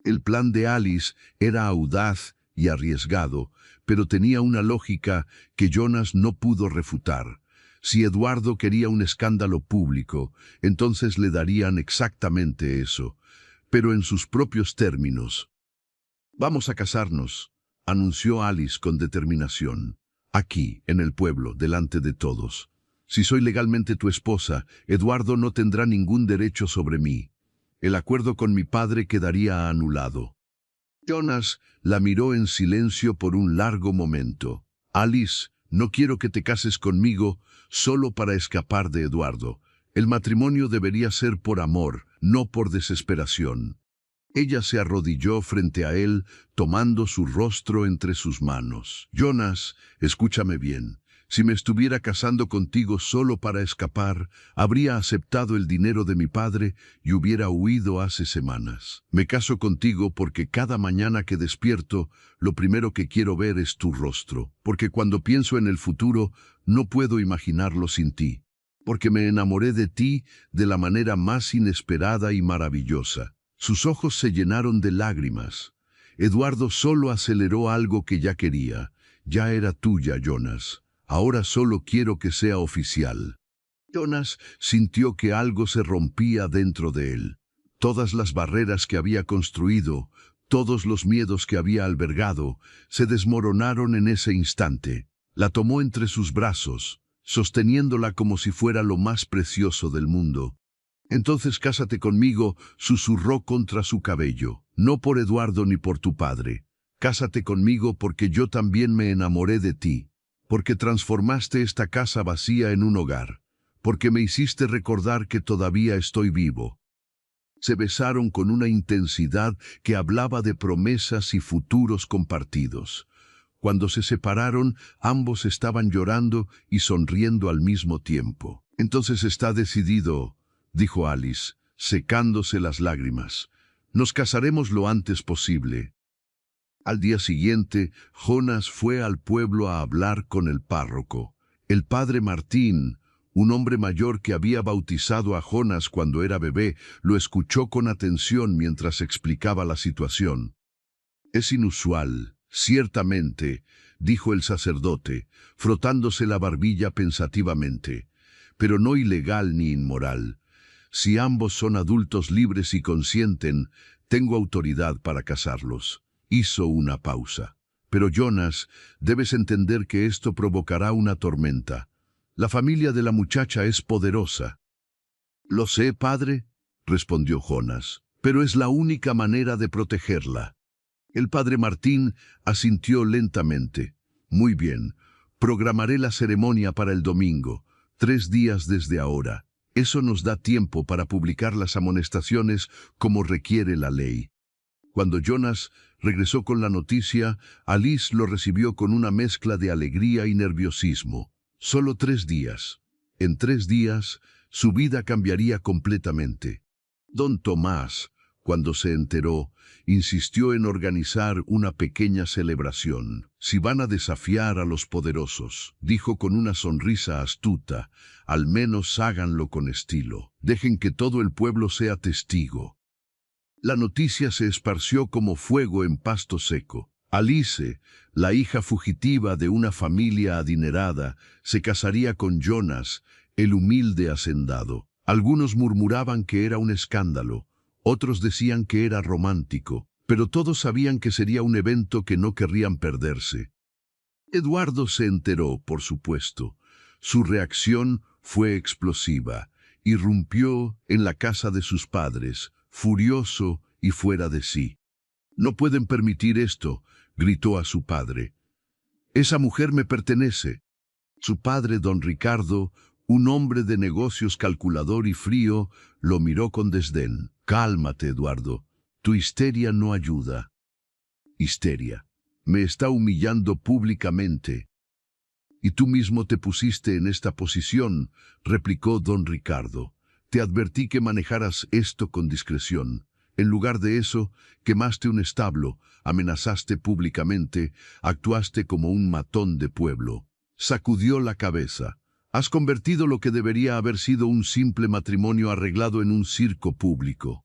El plan de Alice era audaz y arriesgado, pero tenía una lógica que Jonas no pudo refutar. Si Eduardo quería un escándalo público, entonces le darían exactamente eso. pero en sus propios términos. «Vamos a casarnos», anunció Alice con determinación. «Aquí, en el pueblo, delante de todos. Si soy legalmente tu esposa, Eduardo no tendrá ningún derecho sobre mí. El acuerdo con mi padre quedaría anulado». Jonas la miró en silencio por un largo momento. «Alice, no quiero que te cases conmigo solo para escapar de Eduardo. El matrimonio debería ser por amor, no por desesperación». Ella se arrodilló frente a él, tomando su rostro entre sus manos. «Jonas, escúchame bien. Si me estuviera casando contigo solo para escapar, habría aceptado el dinero de mi padre y hubiera huido hace semanas. Me caso contigo porque cada mañana que despierto, lo primero que quiero ver es tu rostro. Porque cuando pienso en el futuro, no puedo imaginarlo sin ti. Porque me enamoré de ti de la manera más inesperada y maravillosa». Sus ojos se llenaron de lágrimas. Eduardo solo aceleró algo que ya quería. «Ya era tuya, Jonas. Ahora solo quiero que sea oficial». Jonas sintió que algo se rompía dentro de él. Todas las barreras que había construido, todos los miedos que había albergado, se desmoronaron en ese instante. La tomó entre sus brazos, sosteniéndola como si fuera lo más precioso del mundo. «Entonces cásate conmigo», susurró contra su cabello. «No por Eduardo ni por tu padre. Cásate conmigo porque yo también me enamoré de ti. Porque transformaste esta casa vacía en un hogar. Porque me hiciste recordar que todavía estoy vivo». Se besaron con una intensidad que hablaba de promesas y futuros compartidos. Cuando se separaron, ambos estaban llorando y sonriendo al mismo tiempo. «Entonces está decidido», dijo Alice, secándose las lágrimas. «Nos casaremos lo antes posible». Al día siguiente, Jonas fue al pueblo a hablar con el párroco. El padre Martín, un hombre mayor que había bautizado a Jonas cuando era bebé, lo escuchó con atención mientras explicaba la situación. «Es inusual, ciertamente», dijo el sacerdote, frotándose la barbilla pensativamente, «pero no ilegal ni inmoral. Si ambos son adultos libres y consienten, tengo autoridad para casarlos». Hizo una pausa. «Pero Jonas, debes entender que esto provocará una tormenta. La familia de la muchacha es poderosa». «Lo sé, padre», respondió Jonas, «pero es la única manera de protegerla». El padre Martín asintió lentamente. «Muy bien, programaré la ceremonia para el domingo, 3 días desde ahora. Eso nos da tiempo para publicar las amonestaciones como requiere la ley». Cuando Jonas regresó con la noticia, Alice lo recibió con una mezcla de alegría y nerviosismo. Solo 3 días. En 3 días, su vida cambiaría completamente. Don Tomás, cuando se enteró, insistió en organizar una pequeña celebración. «Si van a desafiar a los poderosos», dijo con una sonrisa astuta, «al menos háganlo con estilo. Dejen que todo el pueblo sea testigo». La noticia se esparció como fuego en pasto seco. Alice, la hija fugitiva de una familia adinerada, se casaría con Jonas, el humilde hacendado. Algunos murmuraban que era un escándalo, otros decían que era romántico, pero todos sabían que sería un evento que no querrían perderse. Eduardo se enteró, por supuesto. Su reacción fue explosiva. Irrumpió en la casa de sus padres, furioso y fuera de sí. «No pueden permitir esto», gritó a su padre. «Esa mujer me pertenece». Su padre, don Ricardo, un hombre de negocios calculador y frío, lo miró con desdén. «Cálmate, Eduardo. Tu histeria no ayuda». «Histeria. Me está humillando públicamente». «Y tú mismo te pusiste en esta posición», replicó don Ricardo. «Te advertí que manejaras esto con discreción. En lugar de eso, quemaste un establo, amenazaste públicamente, actuaste como un matón de pueblo». Sacudió la cabeza. «Has convertido lo que debería haber sido un simple matrimonio arreglado en un circo público.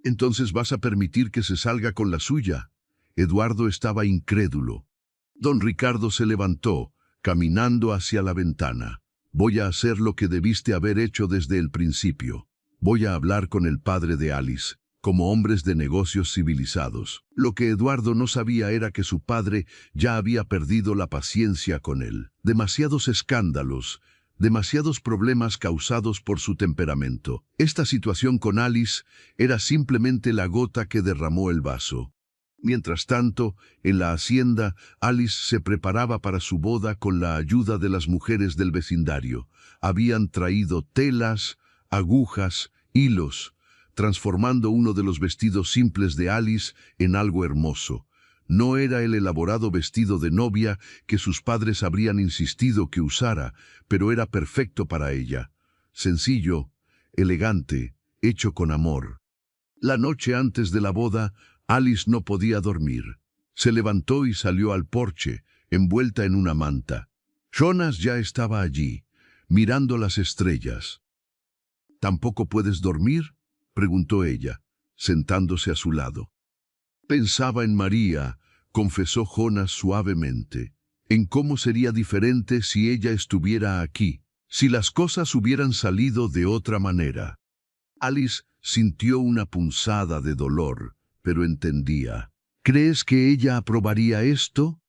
¿Entonces vas a permitir que se salga con la suya?» Eduardo estaba incrédulo. Don Ricardo se levantó, caminando hacia la ventana. «Voy a hacer lo que debiste haber hecho desde el principio. Voy a hablar con el padre de Alice. como hombres de negocios civilizados. Lo que Eduardo no sabía era que su padre ya había perdido la paciencia con él. Demasiados escándalos, demasiados problemas causados por su temperamento. Esta situación con Alice era simplemente la gota que derramó el vaso. Mientras tanto, en la hacienda, Alice se preparaba para su boda con la ayuda de las mujeres del vecindario. Habían traído telas, agujas, hilos, transformando uno de los vestidos simples de Alice en algo hermoso. No era el elaborado vestido de novia que sus padres habrían insistido que usara, pero era perfecto para ella. Sencillo, elegante, hecho con amor. La noche antes de la boda, Alice no podía dormir. Se levantó y salió al porche, envuelta en una manta. Jonas ya estaba allí, mirando las estrellas. ¿Tampoco puedes dormir?, preguntó ella, sentándose a su lado. Pensaba en María, confesó Jonas suavemente, en cómo sería diferente si ella estuviera aquí, si las cosas hubieran salido de otra manera. Alice sintió una punzada de dolor, pero entendía. ¿Crees que ella aprobaría esto?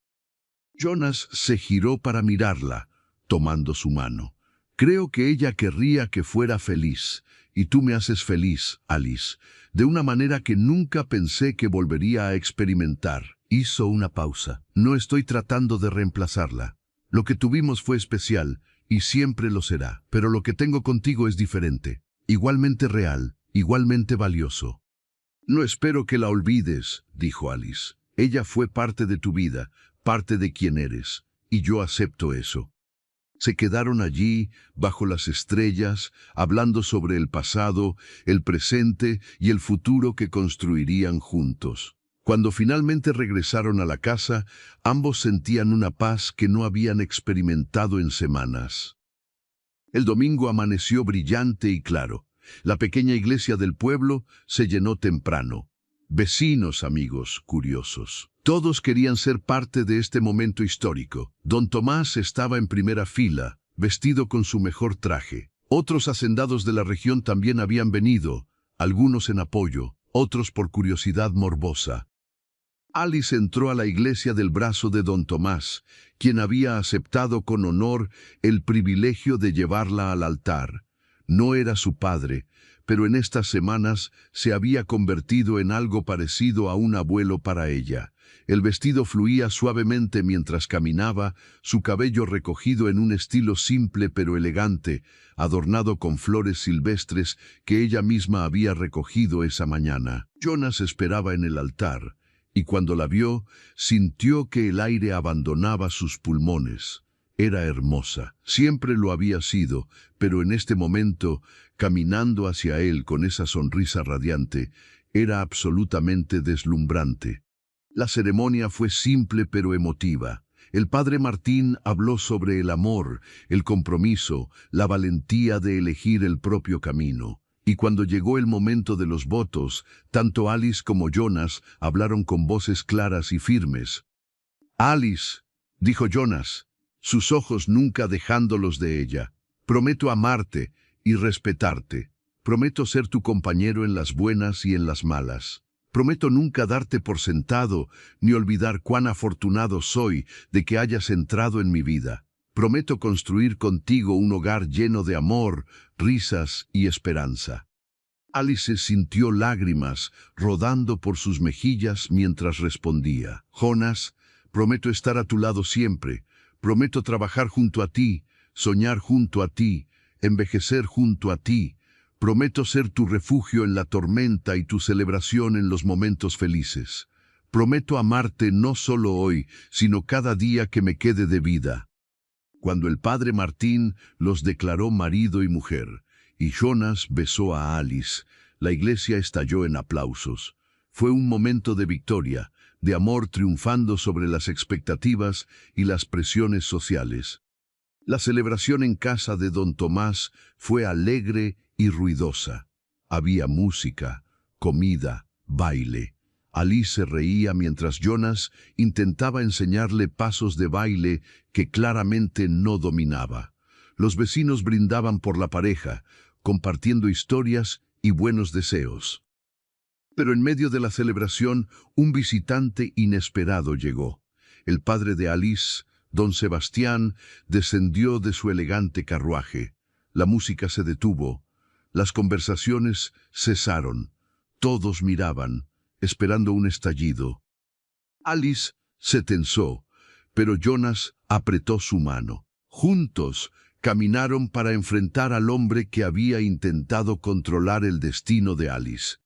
Jonas se giró para mirarla, tomando su mano. Creo que ella querría que fuera feliz, y tú me haces feliz, Alice, de una manera que nunca pensé que volvería a experimentar. Hizo una pausa. No estoy tratando de reemplazarla. Lo que tuvimos fue especial, y siempre lo será, pero lo que tengo contigo es diferente, igualmente real, igualmente valioso. No espero que la olvides, dijo Alice. Ella fue parte de tu vida, parte de quien eres, y yo acepto eso. Se quedaron allí, bajo las estrellas, hablando sobre el pasado, el presente y el futuro que construirían juntos. Cuando finalmente regresaron a la casa, ambos sentían una paz que no habían experimentado en semanas. El domingo amaneció brillante y claro. La pequeña iglesia del pueblo se llenó temprano. Vecinos, amigos, curiosos. Todos querían ser parte de este momento histórico. Don Tomás estaba en primera fila, vestido con su mejor traje. Otros hacendados de la región también habían venido, algunos en apoyo, otros por curiosidad morbosa. Alice entró a la iglesia del brazo de don Tomás, quien había aceptado con honor el privilegio de llevarla al altar. No era su padre, pero en estas semanas se había convertido en algo parecido a un abuelo para ella. El vestido fluía suavemente mientras caminaba, su cabello recogido en un estilo simple pero elegante, adornado con flores silvestres que ella misma había recogido esa mañana. Jonas esperaba en el altar, y cuando la vio, sintió que el aire abandonaba sus pulmones. Era hermosa, siempre lo había sido, pero en este momento, caminando hacia él con esa sonrisa radiante, era absolutamente deslumbrante. La ceremonia fue simple pero emotiva. El padre Martín habló sobre el amor, el compromiso, la valentía de elegir el propio camino. Y cuando llegó el momento de los votos, tanto Alice como Jonas hablaron con voces claras y firmes. «Alice», dijo Jonas, sus ojos nunca dejándolos de ella, «prometo amarte y respetarte. Prometo ser tu compañero en las buenas y en las malas. Prometo nunca darte por sentado ni olvidar cuán afortunado soy de que hayas entrado en mi vida. Prometo construir contigo un hogar lleno de amor, risas y esperanza». Alice sintió lágrimas rodando por sus mejillas mientras respondía. «Jonas, prometo estar a tu lado siempre. Prometo trabajar junto a ti, soñar junto a ti, envejecer junto a ti. Prometo ser tu refugio en la tormenta y tu celebración en los momentos felices. Prometo amarte no solo hoy, sino cada día que me quede de vida». Cuando el padre Martín los declaró marido y mujer, y Jonas besó a Alice, la iglesia estalló en aplausos. Fue un momento de victoria, de amor triunfando sobre las expectativas y las presiones sociales. La celebración en casa de don Tomás fue alegre y ruidosa. Había música, comida, baile. Alice se reía mientras Jonas intentaba enseñarle pasos de baile que claramente no dominaba. Los vecinos brindaban por la pareja, compartiendo historias y buenos deseos. Pero en medio de la celebración, un visitante inesperado llegó. El padre de Alice, don Sebastián, descendió de su elegante carruaje. La música se detuvo, las conversaciones cesaron. Todos miraban, esperando un estallido. Alice se tensó, pero Jonas apretó su mano. Juntos caminaron para enfrentar al hombre que había intentado controlar el destino de Alice.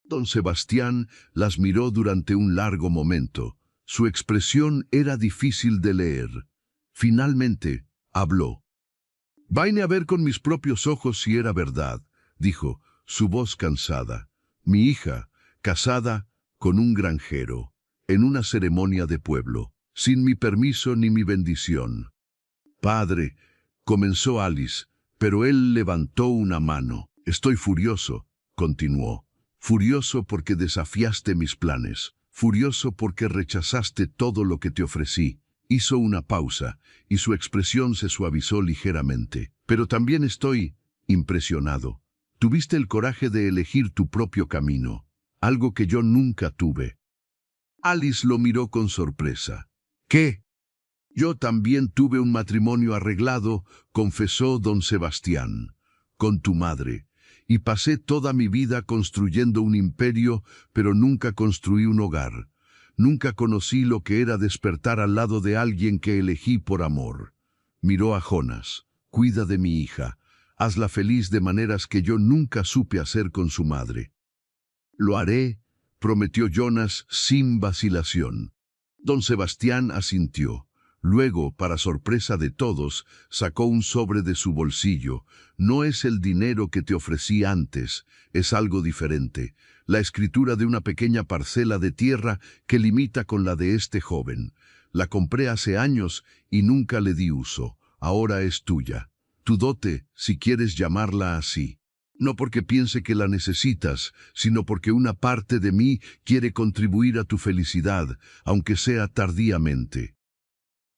Don Sebastián las miró durante un largo momento. Su expresión era difícil de leer. Finalmente, habló. «Vine a ver con mis propios ojos si era verdad», dijo, su voz cansada. «Mi hija, casada con un granjero, en una ceremonia de pueblo, sin mi permiso ni mi bendición». «Padre», comenzó Alice, pero él levantó una mano. «Estoy furioso», continuó. «Furioso porque desafiaste mis planes. Furioso porque rechazaste todo lo que te ofrecí». Hizo una pausa, y su expresión se suavizó ligeramente. «Pero también estoy impresionado. Tuviste el coraje de elegir tu propio camino, algo que yo nunca tuve». Alice lo miró con sorpresa. «¿Qué?» «Yo también tuve un matrimonio arreglado», confesó don Sebastián, «con tu madre, y pasé toda mi vida construyendo un imperio, pero nunca construí un hogar. Nunca conocí lo que era despertar al lado de alguien que elegí por amor». Miró a Jonas. «Cuida de mi hija. Hazla feliz de maneras que yo nunca supe hacer con su madre». «Lo haré», prometió Jonas sin vacilación. Don Sebastián asintió. Luego, para sorpresa de todos, sacó un sobre de su bolsillo. «No es el dinero que te ofrecí antes, es algo diferente. La escritura de una pequeña parcela de tierra que limita con la de este joven. La compré hace años y nunca le di uso. Ahora es tuya. Tu dote, si quieres llamarla así. No porque piense que la necesitas, sino porque una parte de mí quiere contribuir a tu felicidad, aunque sea tardíamente».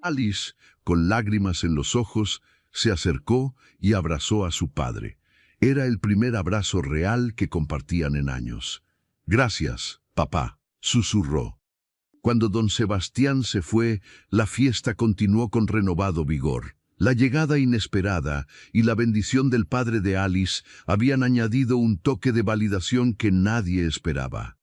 Alice, con lágrimas en los ojos, se acercó y abrazó a su padre. Era el primer abrazo real que compartían en años. «Gracias, papá», susurró. Cuando don Sebastián se fue, la fiesta continuó con renovado vigor. La llegada inesperada y la bendición del padre de Alice habían añadido un toque de validación que nadie esperaba.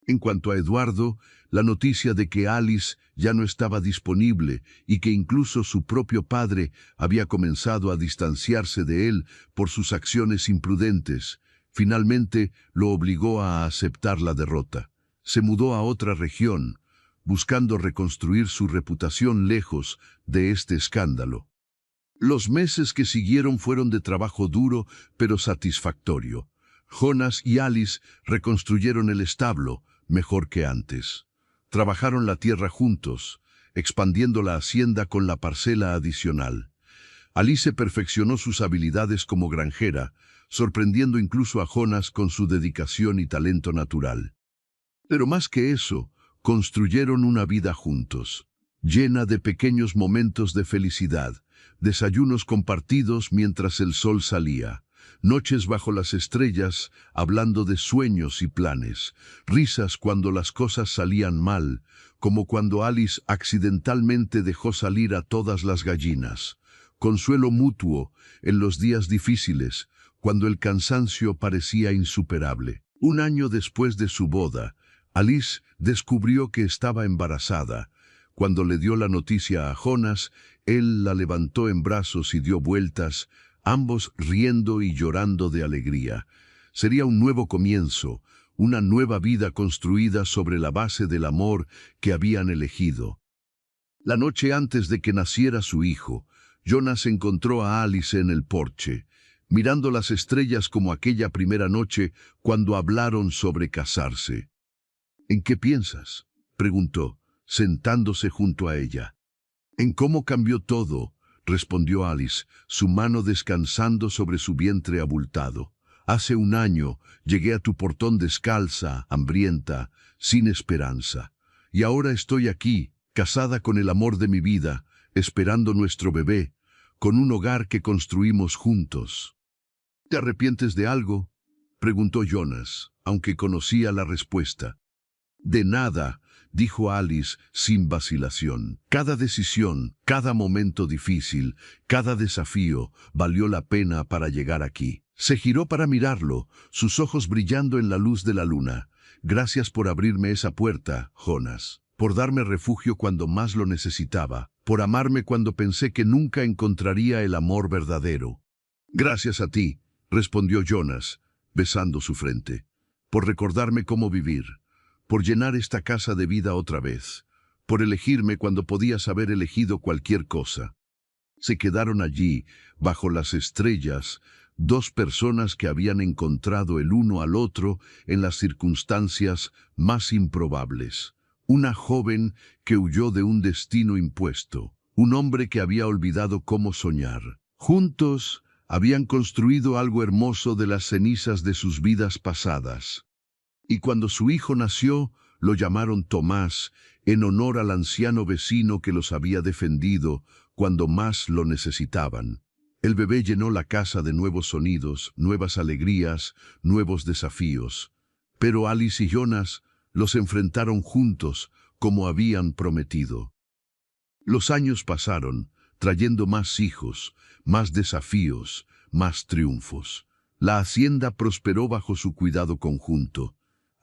En cuanto a Eduardo, la noticia de que Alice ya no estaba disponible y que incluso su propio padre había comenzado a distanciarse de él por sus acciones imprudentes, finalmente lo obligó a aceptar la derrota. Se mudó a otra región, buscando reconstruir su reputación lejos de este escándalo. Los meses que siguieron fueron de trabajo duro pero satisfactorio. Jonas y Alice reconstruyeron el establo, mejor que antes. Trabajaron la tierra juntos, expandiendo la hacienda con la parcela adicional. Alice perfeccionó sus habilidades como granjera, sorprendiendo incluso a Jonas con su dedicación y talento natural. Pero más que eso, construyeron una vida juntos, llena de pequeños momentos de felicidad, desayunos compartidos mientras el sol salía, noches bajo las estrellas hablando de sueños y planes, risas cuando las cosas salían mal, como cuando Alice accidentalmente dejó salir a todas las gallinas, consuelo mutuo en los días difíciles, cuando el cansancio parecía insuperable. Un año después de su boda, Alice descubrió que estaba embarazada. Cuando le dio la noticia a Jonas, él la levantó en brazos y dio vueltas, ambos riendo y llorando de alegría. Sería un nuevo comienzo, una nueva vida construida sobre la base del amor que habían elegido. La noche antes de que naciera su hijo, Jonas encontró a Alice en el porche, mirando las estrellas como aquella primera noche cuando hablaron sobre casarse. «¿En qué piensas?», preguntó, sentándose junto a ella. «En cómo cambió todo», respondió Alice, su mano descansando sobre su vientre abultado. «Hace un año llegué a tu portón descalza, hambrienta, sin esperanza. Y ahora estoy aquí, casada con el amor de mi vida, esperando nuestro bebé, con un hogar que construimos juntos». «¿Te arrepientes de algo?», preguntó Jonas, aunque conocía la respuesta. De nada, dijo Alice sin vacilación. Cada decisión, cada momento difícil, cada desafío valió la pena para llegar aquí. Se giró para mirarlo, sus ojos brillando en la luz de la luna. Gracias por abrirme esa puerta, Jonas. Por darme refugio cuando más lo necesitaba. Por amarme cuando pensé que nunca encontraría el amor verdadero. Gracias a ti, respondió Jonas, besando su frente. Por recordarme cómo vivir. Por llenar esta casa de vida otra vez. Por elegirme cuando podías haber elegido cualquier cosa. Se quedaron allí, bajo las estrellas, dos personas que habían encontrado el uno al otro en las circunstancias más improbables. Una joven que huyó de un destino impuesto. Un hombre que había olvidado cómo soñar. Juntos habían construido algo hermoso de las cenizas de sus vidas pasadas. Y cuando su hijo nació, lo llamaron Tomás, en honor al anciano vecino que los había defendido cuando más lo necesitaban. El bebé llenó la casa de nuevos sonidos, nuevas alegrías, nuevos desafíos. Pero Alice y Jonas los enfrentaron juntos, como habían prometido. Los años pasaron, trayendo más hijos, más desafíos, más triunfos. La hacienda prosperó bajo su cuidado conjunto.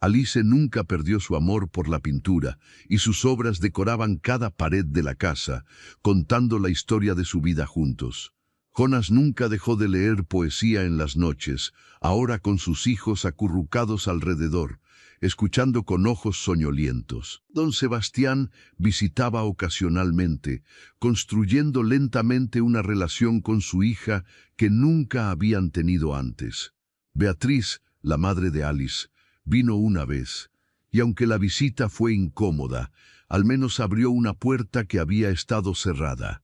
Alice nunca perdió su amor por la pintura, y sus obras decoraban cada pared de la casa, contando la historia de su vida juntos. Jonas nunca dejó de leer poesía en las noches, ahora con sus hijos acurrucados alrededor, escuchando con ojos soñolientos. Don Sebastián visitaba ocasionalmente, construyendo lentamente una relación con su hija que nunca habían tenido antes. Beatriz, la madre de Alice, vino una vez, y aunque la visita fue incómoda, al menos abrió una puerta que había estado cerrada.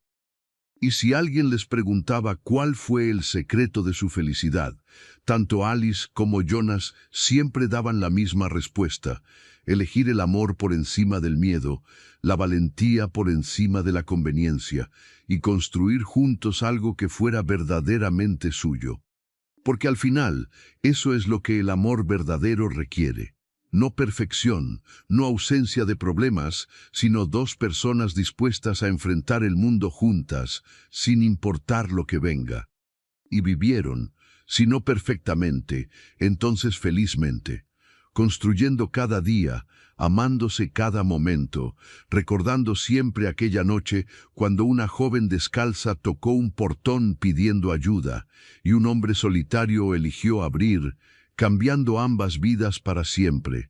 Y si alguien les preguntaba cuál fue el secreto de su felicidad, tanto Alice como Jonas siempre daban la misma respuesta: elegir el amor por encima del miedo, la valentía por encima de la conveniencia, y construir juntos algo que fuera verdaderamente suyo. Porque al final, eso es lo que el amor verdadero requiere. No perfección, no ausencia de problemas, sino dos personas dispuestas a enfrentar el mundo juntas, sin importar lo que venga. Y vivieron, si no perfectamente, entonces felizmente, construyendo cada día, amándose cada momento, recordando siempre aquella noche cuando una joven descalza tocó un portón pidiendo ayuda, y un hombre solitario eligió abrir, cambiando ambas vidas para siempre.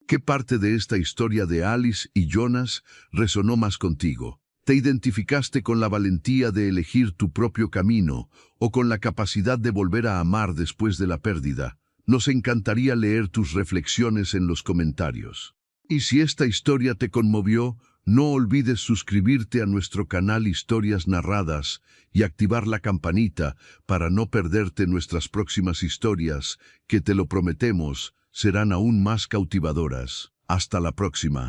¿Qué parte de esta historia de Alice y Jonas resonó más contigo? ¿Te identificaste con la valentía de elegir tu propio camino o con la capacidad de volver a amar después de la pérdida? Nos encantaría leer tus reflexiones en los comentarios. Y si esta historia te conmovió, no olvides suscribirte a nuestro canal Historias Narradas y activar la campanita para no perderte nuestras próximas historias, que te lo prometemos, serán aún más cautivadoras. Hasta la próxima.